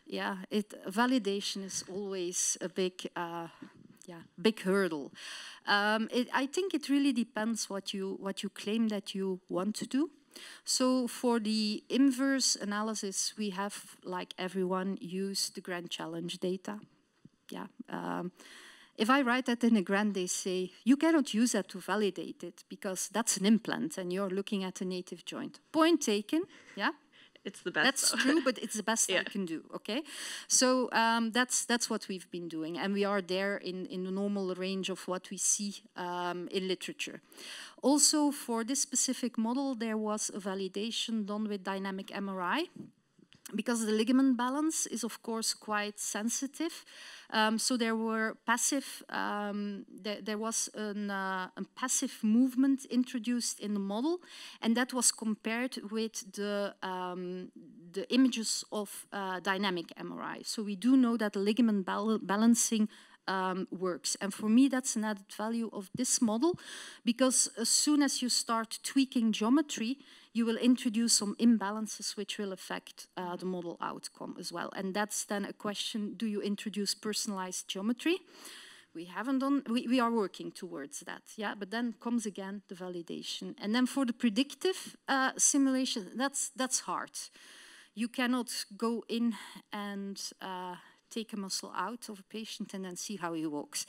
Yeah, validation is always a big hurdle. I think it really depends what you claim that you want to do. So for the inverse analysis, we have, like everyone, used the Grand Challenge data. Yeah. If I write that in a grant, they say, you cannot use that to validate it because that's an implant and you're looking at a native joint. Point taken, yeah? It's the best. That's true, but it's the best I can do, okay? So that's what we've been doing, and we are there in the normal range of what we see in literature. Also, for this specific model, there was a validation done with dynamic MRI, because the ligament balance is, of course, quite sensitive. So there were passive, there was a passive movement introduced in the model, and that was compared with the images of dynamic MRI. So we do know that ligament balancing works. And for me, that's an added value of this model, because as soon as you start tweaking geometry, you will introduce some imbalances which will affect the model outcome as well. And that's then a question, do you introduce personalized geometry? We haven't done, we are working towards that, yeah, but then comes again the validation. And then for the predictive simulation, that's hard. you cannot go in and take a muscle out of a patient and then see how he walks.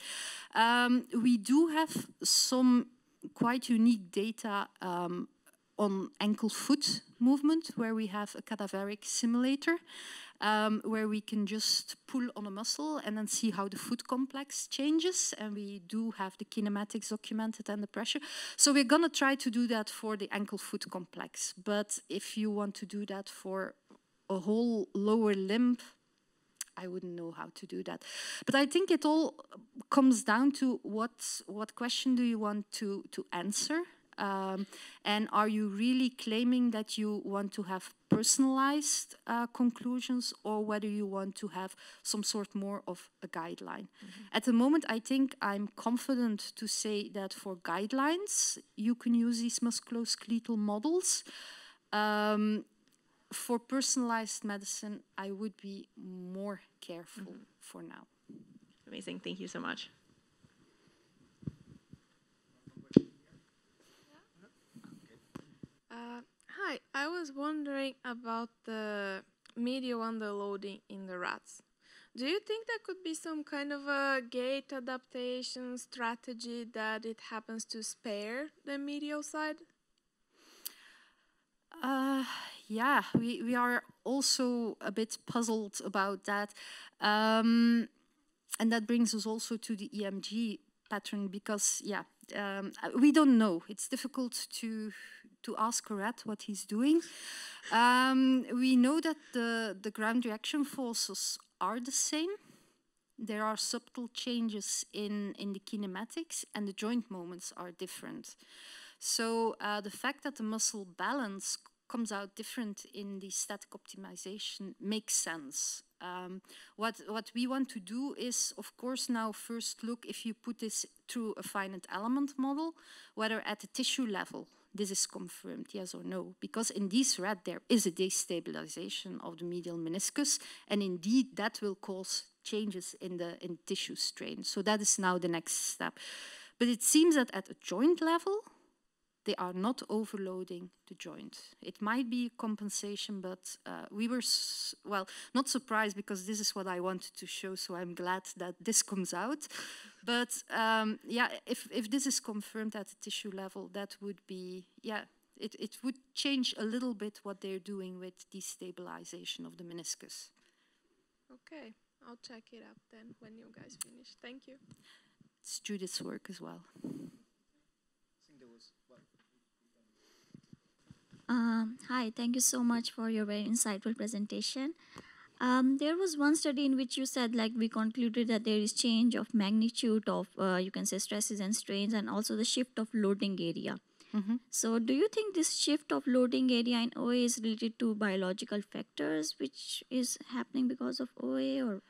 We do have some quite unique data on ankle-foot movement, where we have a cadaveric simulator, where we can just pull on a muscle and then see how the foot complex changes, and we do have the kinematics documented and the pressure. So we're going to try to do that for the ankle-foot complex, but if you want to do that for a whole lower limb, I wouldn't know how to do that. But I think it all comes down to what question do you want to answer? And are you really claiming that you want to have personalized conclusions, or whether you want to have some sort more of a guideline? At the moment, I think I'm confident to say that for guidelines, you can use these musculoskeletal models. For personalized medicine, I would be more careful for now. Amazing, thank you so much. Hi, I was wondering about the medial underloading in the rats. Do you think there could be some kind of a gait adaptation strategy that it happens to spare the medial side? Yeah, we are also a bit puzzled about that. And that brings us also to the EMG pattern, because, yeah, we don't know. It's difficult to ask a rat what he's doing. We know that the ground reaction forces are the same. There are subtle changes in the kinematics, and the joint moments are different. So the fact that the muscle balance comes out different in the static optimization makes sense. What we want to do is, of course, now first look, if you put this through a finite element model, whether at the tissue level this is confirmed, yes or no. Because in this rat there is a destabilization of the medial meniscus, and indeed that will cause changes in the tissue strain. So that is now the next step. But it seems that at a joint level, they are not overloading the joint. It might be compensation, but we were, well, not surprised, because this is what I wanted to show, so I'm glad that this comes out. But yeah, if this is confirmed at the tissue level, that would be, yeah, it would change a little bit what they're doing with destabilization of the meniscus. Okay, I'll check it out then when you guys finish. Thank you. It's Judith's work as well. Hi, thank you so much for your very insightful presentation. There was one study in which you said, like, we concluded that there is change of magnitude of, you can say, stresses and strains, and also the shift of loading area. So do you think this shift of loading area in OA is related to biological factors, which is happening because of OA, or?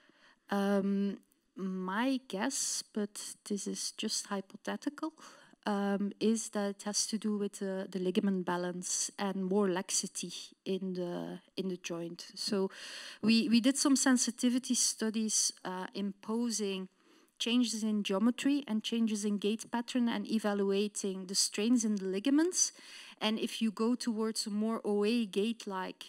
My guess, but this is just hypothetical, is that it has to do with the ligament balance and more laxity in the joint. So we did some sensitivity studies imposing changes in geometry and changes in gait pattern and evaluating the strains in the ligaments. And if you go towards a more OA gait-like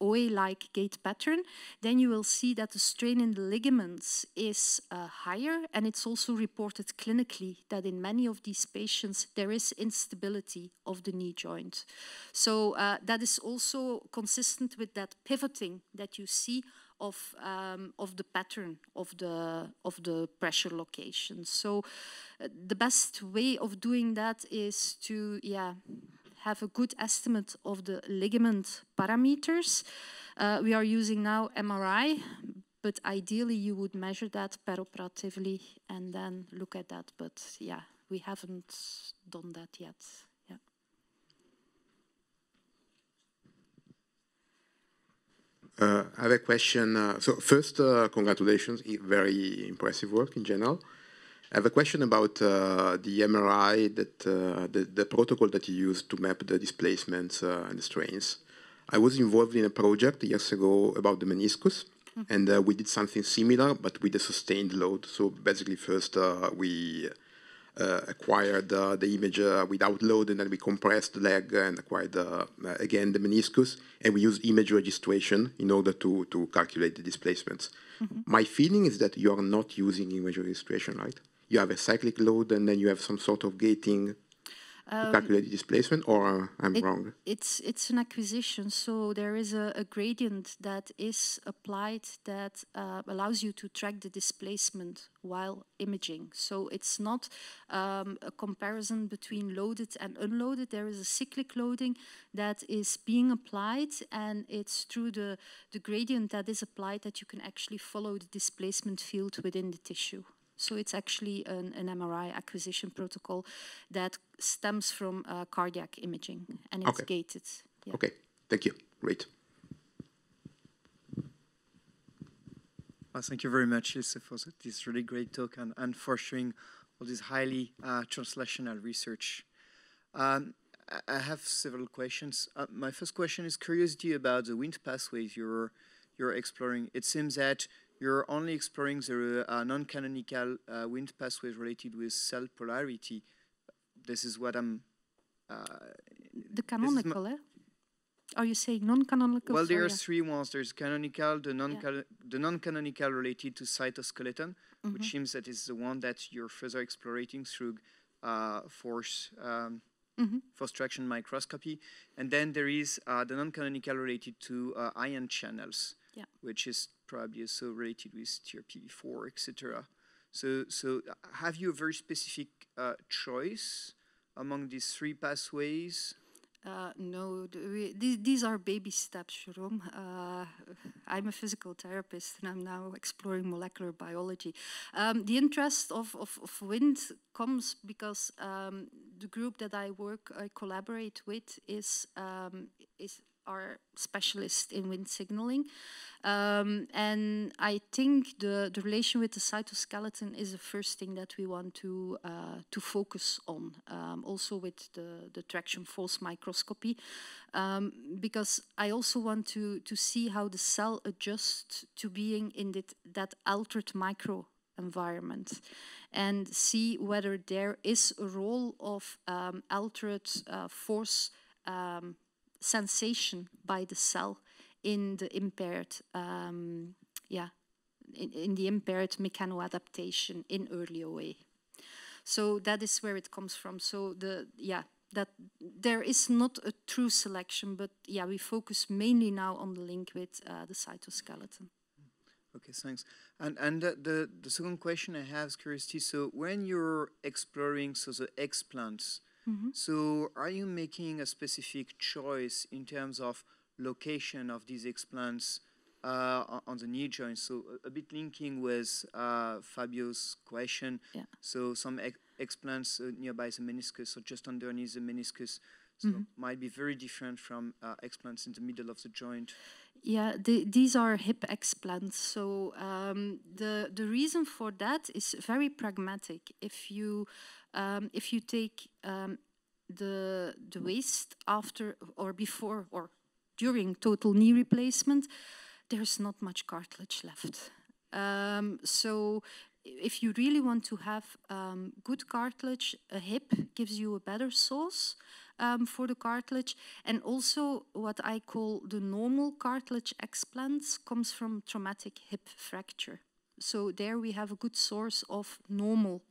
OA-like gait pattern, then you will see that the strain in the ligaments is higher, and it's also reported clinically that in many of these patients there is instability of the knee joint. So that is also consistent with that pivoting that you see of the pattern of the pressure location. So the best way of doing that is to have a good estimate of the ligament parameters. We are using now MRI, but ideally you would measure that perioperatively and then look at that. But yeah, we haven't done that yet. Yeah. I have a question. So first, congratulations, very impressive work in general. I have a question about the MRI, that the protocol that you use to map the displacements and the strains. I was involved in a project years ago about the meniscus, and we did something similar, but with a sustained load. So basically, first we acquired the image without load, and then we compressed the leg and acquired again the meniscus, and we used image registration in order to calculate the displacements. My feeling is that you are not using image registration, right? You have a cyclic load, and then you have some sort of gating to calculate the displacement, or I'm wrong? It's an acquisition, so there is a gradient that is applied that allows you to track the displacement while imaging. So it's not a comparison between loaded and unloaded. There is a cyclic loading that is being applied, and it's through the gradient that is applied that you can actually follow the displacement field within the tissue. So it's actually an MRI acquisition protocol that stems from cardiac imaging, and it's gated. Yeah. Okay, thank you. Great. Well, thank you very much, Ilse, for this really great talk and for showing all this highly translational research. I have several questions. My first question is curiosity about the wind pathways you're exploring. It seems that you're only exploring the non-canonical wind pathways related with cell polarity. This is what I'm... the canonical, eh? Are you saying non-canonical? Well, there are three ones. There's canonical, the non-canonical related to cytoskeleton, which seems that is the one that you're further exploring through force traction microscopy. And then there is the non-canonical related to ion channels, which is probably also related with TRPV4, etc. So have you a very specific choice among these three pathways? No, these are baby steps, Jerome. I'm a physical therapist, and I'm now exploring molecular biology. The interest of wind comes because the group that I collaborate with is our specialist in wind signaling. And I think the relation with the cytoskeleton is the first thing that we want to focus on, also with the traction force microscopy, because I also want to see how the cell adjusts to being in that altered micro environment, and see whether there is a role of altered force sensation by the cell in the impaired, in the impaired mechanoadaptation in early OA. So that is where it comes from. So that there is not a true selection, but we focus mainly now on the link with the cytoskeleton. Okay, thanks. And the second question I have is curiosity. So when you're exploring the explants, so are you making a specific choice in terms of location of these explants on the knee joint? So a bit linking with Fabio's question. So some explants nearby the meniscus or just underneath the meniscus might be very different from explants in the middle of the joint. Yeah, these are hip explants. So the reason for that is very pragmatic. If you take the waist after or before or during total knee replacement, there's not much cartilage left. So if you really want to have good cartilage, a hip gives you a better source for the cartilage. And also what I call the normal cartilage explants comes from traumatic hip fracture. So there we have a good source of normal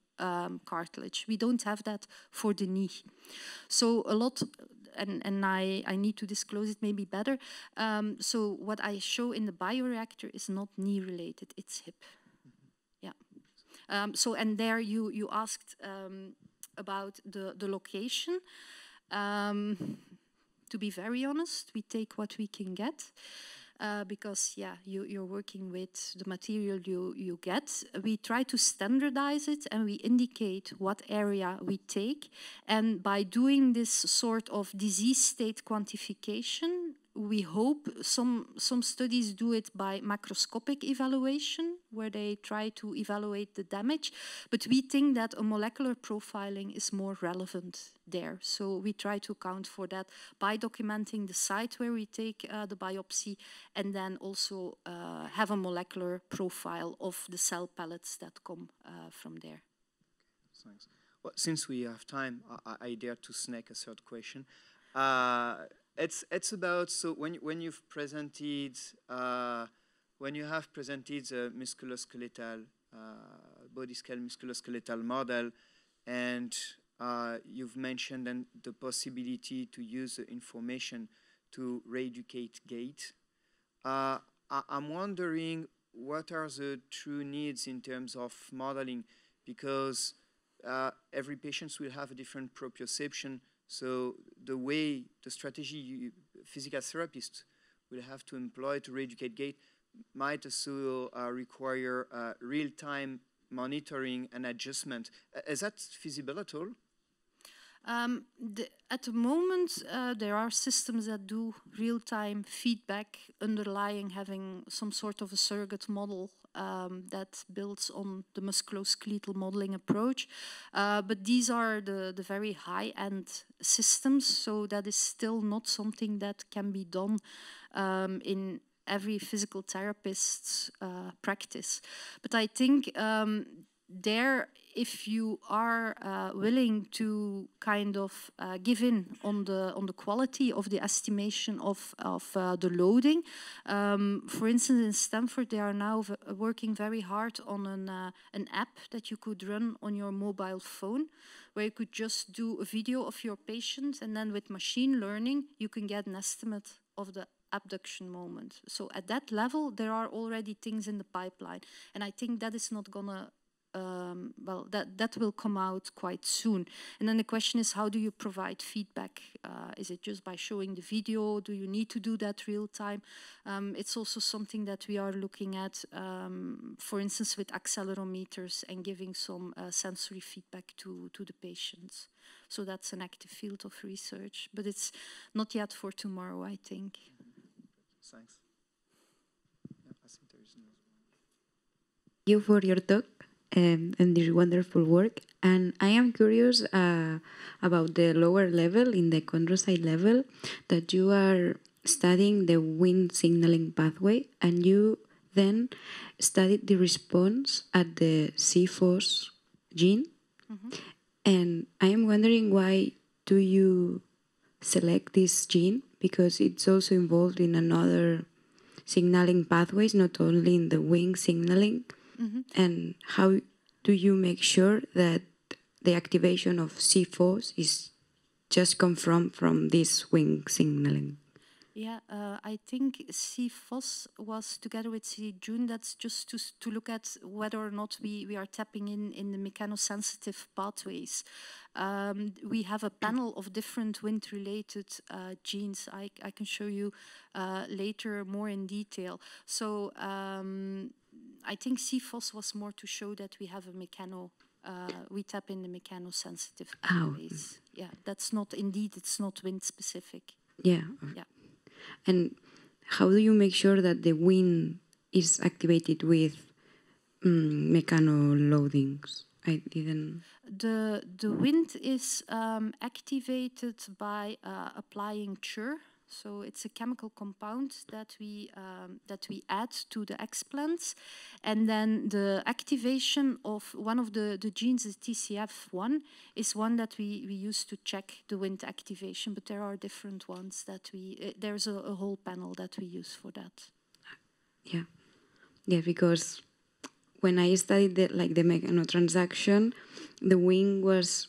cartilage. We don't have that for the knee. So a lot, and I need to disclose it maybe better. So what I show in the bioreactor is not knee related, it's hip. So, and there you asked about the location. To be very honest, we take what we can get. Because you're working with the material you get. We try to standardize it, and we indicate what area we take. And by doing this sort of disease state quantification, we hope some studies do it by macroscopic evaluation, where they try to evaluate the damage. But we think that a molecular profiling is more relevant there. So we try to account for that by documenting the site where we take the biopsy, and then also have a molecular profile of the cell pellets that come from there. Thanks. Well, since we have time, I dare to snack a third question. It's about, so when you've presented when you have presented the musculoskeletal body scale musculoskeletal model, and you've mentioned then the possibility to use the information to re-educate gait. I'm wondering what are the true needs in terms of modeling, because every patient will have a different proprioception. So the strategy physical therapists will have to employ to re-educate gait might also require real-time monitoring and adjustment. Is that feasible at all? At the moment, there are systems that do real-time feedback underlying having some sort of a surrogate model that builds on the musculoskeletal modeling approach. But these are the very high-end systems, so that is still not something that can be done in every physical therapist's practice. But I think if you are willing to kind of give in on the quality of the estimation of the loading, for instance, in Stanford, they are now working very hard on an app that you could run on your mobile phone, where you could just do a video of your patient, and then with machine learning, you can get an estimate of the abduction moment. So at that level, there are already things in the pipeline, and I think that is not gonna well, that will come out quite soon. And then the question is, how do you provide feedback? Is it just by showing the video? Do you need to do that real time? It's also something that we are looking at, for instance, with accelerometers and giving some sensory feedback to the patients. So that's an active field of research, but it's not yet for tomorrow, I think. Thanks. Yeah, I think there is no. Thank you for your talk. And this wonderful work. And I am curious about the lower level, in the chondrocyte level, that you are studying the Wnt signaling pathway, and you then studied the response at the C-FOS gene. Mm-hmm. And I am wondering, why do you select this gene? Because it's also involved in another signaling pathways, not only in the Wnt signaling. Mm-hmm. And how do you make sure that the activation of C-FOS is just come from this Wnt signaling? Yeah, I think C-FOS was together with C-June. That's just to look at whether or not we are tapping in the mechanosensitive pathways. We have a panel of different Wnt-related genes. I can show you later more in detail. So I think C-FOS was more to show that we have a we tap in the mechanosensitive pathways. Yeah, that's not, indeed, it's not Wnt specific. Yeah. Yeah. And how do you make sure that the Wnt is activated with mechanoloadings? I didn't. The Wnt is activated by applying CHR. So it's a chemical compound that we add to the explants, and then the activation of one of the genes, the TCF1, is one that we use to check the Wnt activation. But there are different ones that there's a whole panel that we use for that. Yeah, yeah, because when I studied the mechanotransaction, the Wnt was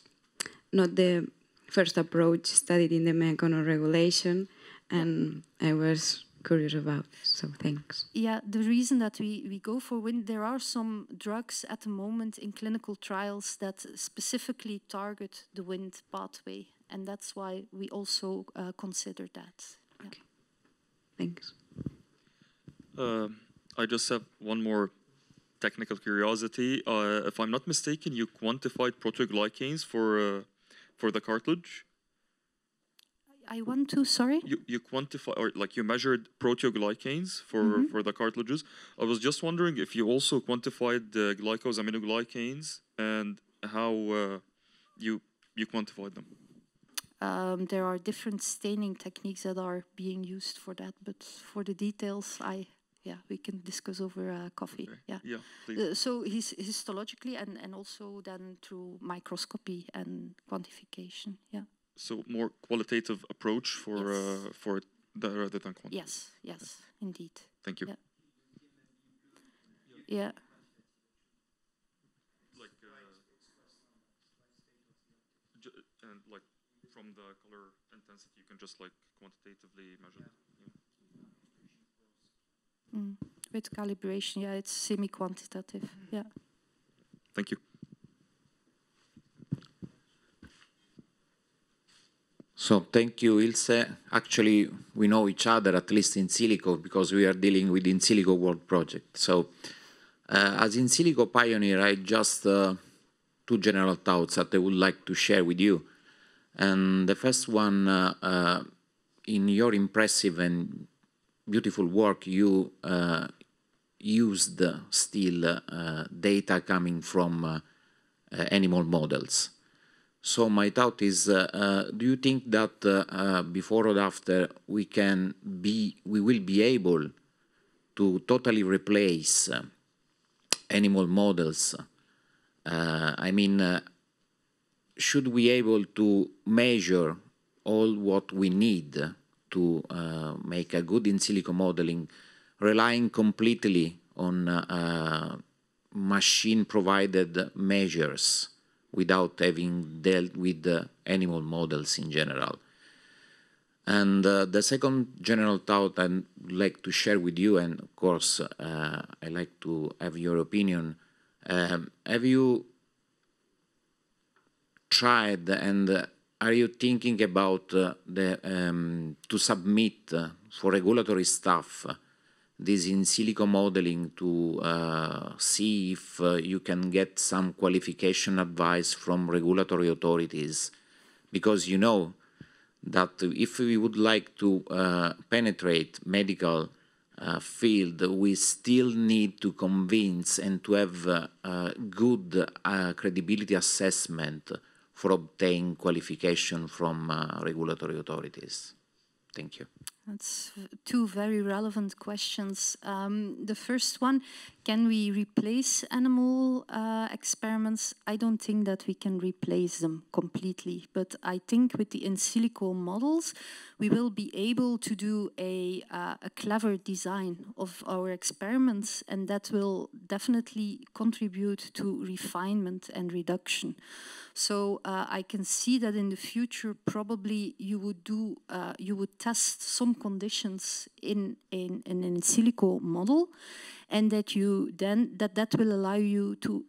not the first approach studied in the mechanoregulation. And I was curious about this, so thanks. Yeah, the reason that we go for Wnt, there are some drugs at the moment in clinical trials that specifically target the Wnt pathway, and that's why we also consider that. Yeah. Okay, thanks. I just have one more technical curiosity. If I'm not mistaken, you quantified proteoglycans for the cartilage? I want to, sorry? You quantify, or like you measured proteoglycans for the cartilages. I was just wondering if you also quantified the glycosaminoglycans and how you quantified them. There are different staining techniques that are being used for that, but for the details, I yeah, we can discuss over coffee. Okay. Yeah. Yeah, please. So histologically and also then through microscopy and quantification. Yeah. So more qualitative approach for that rather than quantitative. Yes. Yes, indeed. Thank you. Yeah. Yeah. Like, and like from the color intensity, you can just like quantitatively measure it. Yeah. With calibration, yeah, it's semi-quantitative. Yeah. Thank you. So thank you, Ilse. Actually, we know each other, at least in silico, because we are dealing with in silico world project. So as in silico pioneer, I just two general thoughts that I would like to share with you. And the first one, in your impressive and beautiful work, you used still data coming from animal models. So my thought is, do you think that before or after we will be able to totally replace animal models? I mean, should we be able to measure all what we need to make a good in silico modeling, relying completely on machine-provided measures without having dealt with animal models in general? And the second general thought I'd like to share with you, and of course I'd like to have your opinion, have you tried and are you thinking about to submit for regulatory staff this in silico modeling to see if you can get some qualification advice from regulatory authorities? Because you know that if we would like to penetrate medical field, we still need to convince and to have good credibility assessment for obtaining qualification from regulatory authorities. Thank you. That's two very relevant questions. The first one, can we replace animal experiments? I don't think that we can replace them completely, but I think with the in silico models, we will be able to do a clever design of our experiments, and that will definitely contribute to refinement and reduction. So I can see that in the future, probably you would test some conditions in an in silico model, and that you then that will allow you to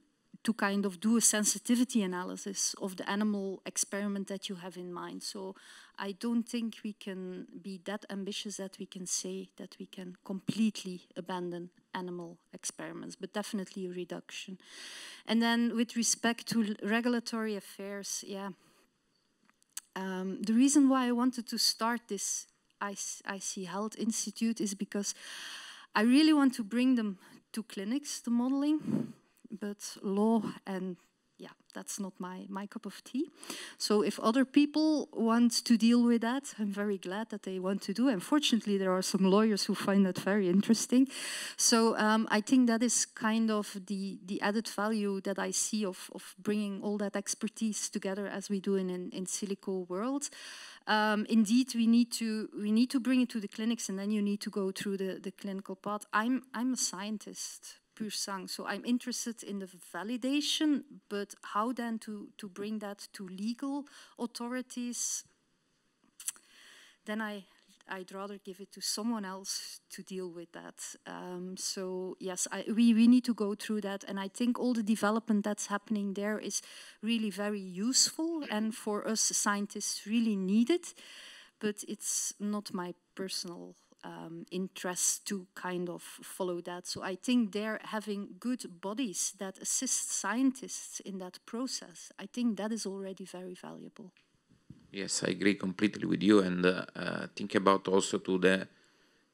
kind of do a sensitivity analysis of the animal experiment that you have in mind. So I don't think we can be that ambitious that we can say that we can completely abandon animal experiments, but definitely a reduction. And then with respect to regulatory affairs, yeah, the reason why I wanted to start this IC Health Institute is because I really want to bring them to clinics, the modeling, but law and yeah, that's not my cup of tea. So if other people want to deal with that, I'm very glad that they want to do. Unfortunately, there are some lawyers who find that very interesting. So I think that is kind of the added value that I see of bringing all that expertise together as we do in silico world. Indeed, we need to bring it to the clinics, and then you need to go through the clinical path. I'm a scientist, pur sang, so I'm interested in the validation, but how then to bring that to legal authorities, then I'd rather give it to someone else to deal with that. So yes, we need to go through that, and I think all the development that's happening there is really very useful, and for us scientists really needed, but it's not my personal interest to kind of follow that. So I think they're having good bodies that assist scientists in that process. I think that is already very valuable. Yes, I agree completely with you, and think about also to the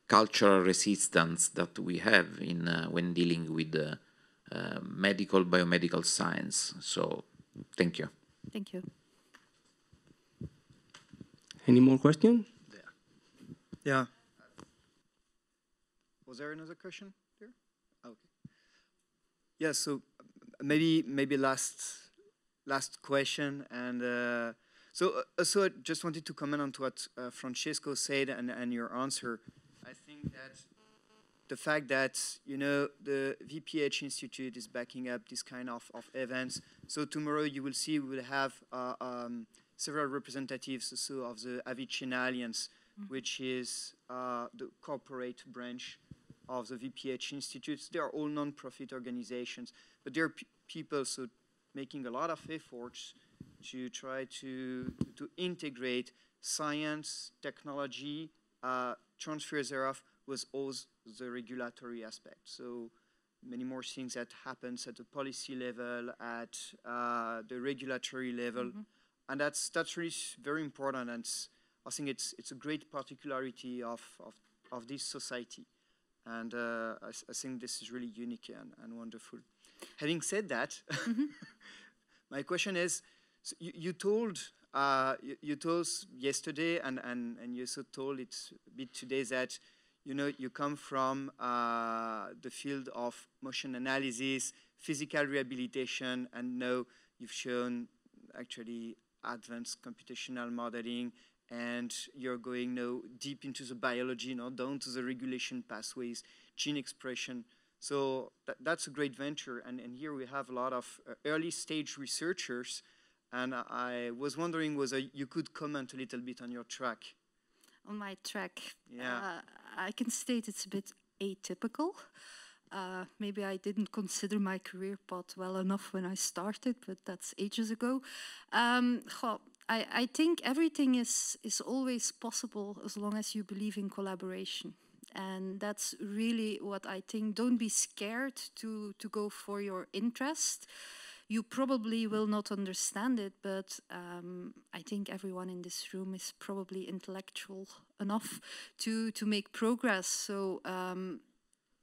cultural resistance that we have in when dealing with biomedical science. So, thank you. Thank you. Any more questions? Yeah. Was there another question there? Okay. Yeah, so maybe last question, and so I just wanted to comment on what Francesco said and your answer. I think that the fact that, you know, the VPH Institute is backing up this kind of events. So tomorrow you will see we will have several representatives also of the Avicina Alliance, which is the corporate branch of the VPH Institutes. They are all non-profit organizations, but there are people so making a lot of efforts to try to integrate science, technology, transfer thereof with all the regulatory aspects. So many more things that happens at the policy level, at the regulatory level, and that's really very important. And I think it's a great particularity of this society, and I think this is really unique and wonderful. Having said that, my question is: so you told yesterday, and you also told it a bit today that, you know, you come from the field of motion analysis, physical rehabilitation, and now you've shown actually advanced computational modeling, and you're going now deep into the biology, you know, down to the regulation pathways, gene expression. So that's a great venture, and here we have a lot of early stage researchers, and I was wondering whether you could comment a little bit on your track. On my track, yeah. I can state it's a bit atypical. Maybe I didn't consider my career path well enough when I started, but that's ages ago. I think everything is always possible as long as you believe in collaboration. And that's really what I think. Don't be scared to go for your interest. You probably will not understand it, but I think everyone in this room is probably intellectual enough to make progress. So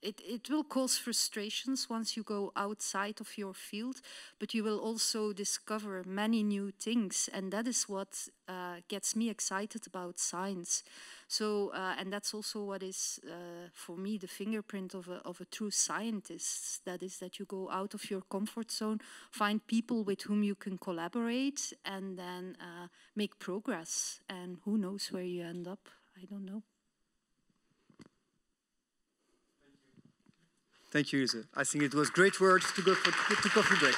it will cause frustrations once you go outside of your field, but you will also discover many new things, and that is what gets me excited about science. So, and that's also what is, for me, the fingerprint of a true scientist. That is that you go out of your comfort zone, find people with whom you can collaborate, and then make progress. And who knows where you end up? I don't know. Thank you, Ilse. I think it was great words to go to coffee break.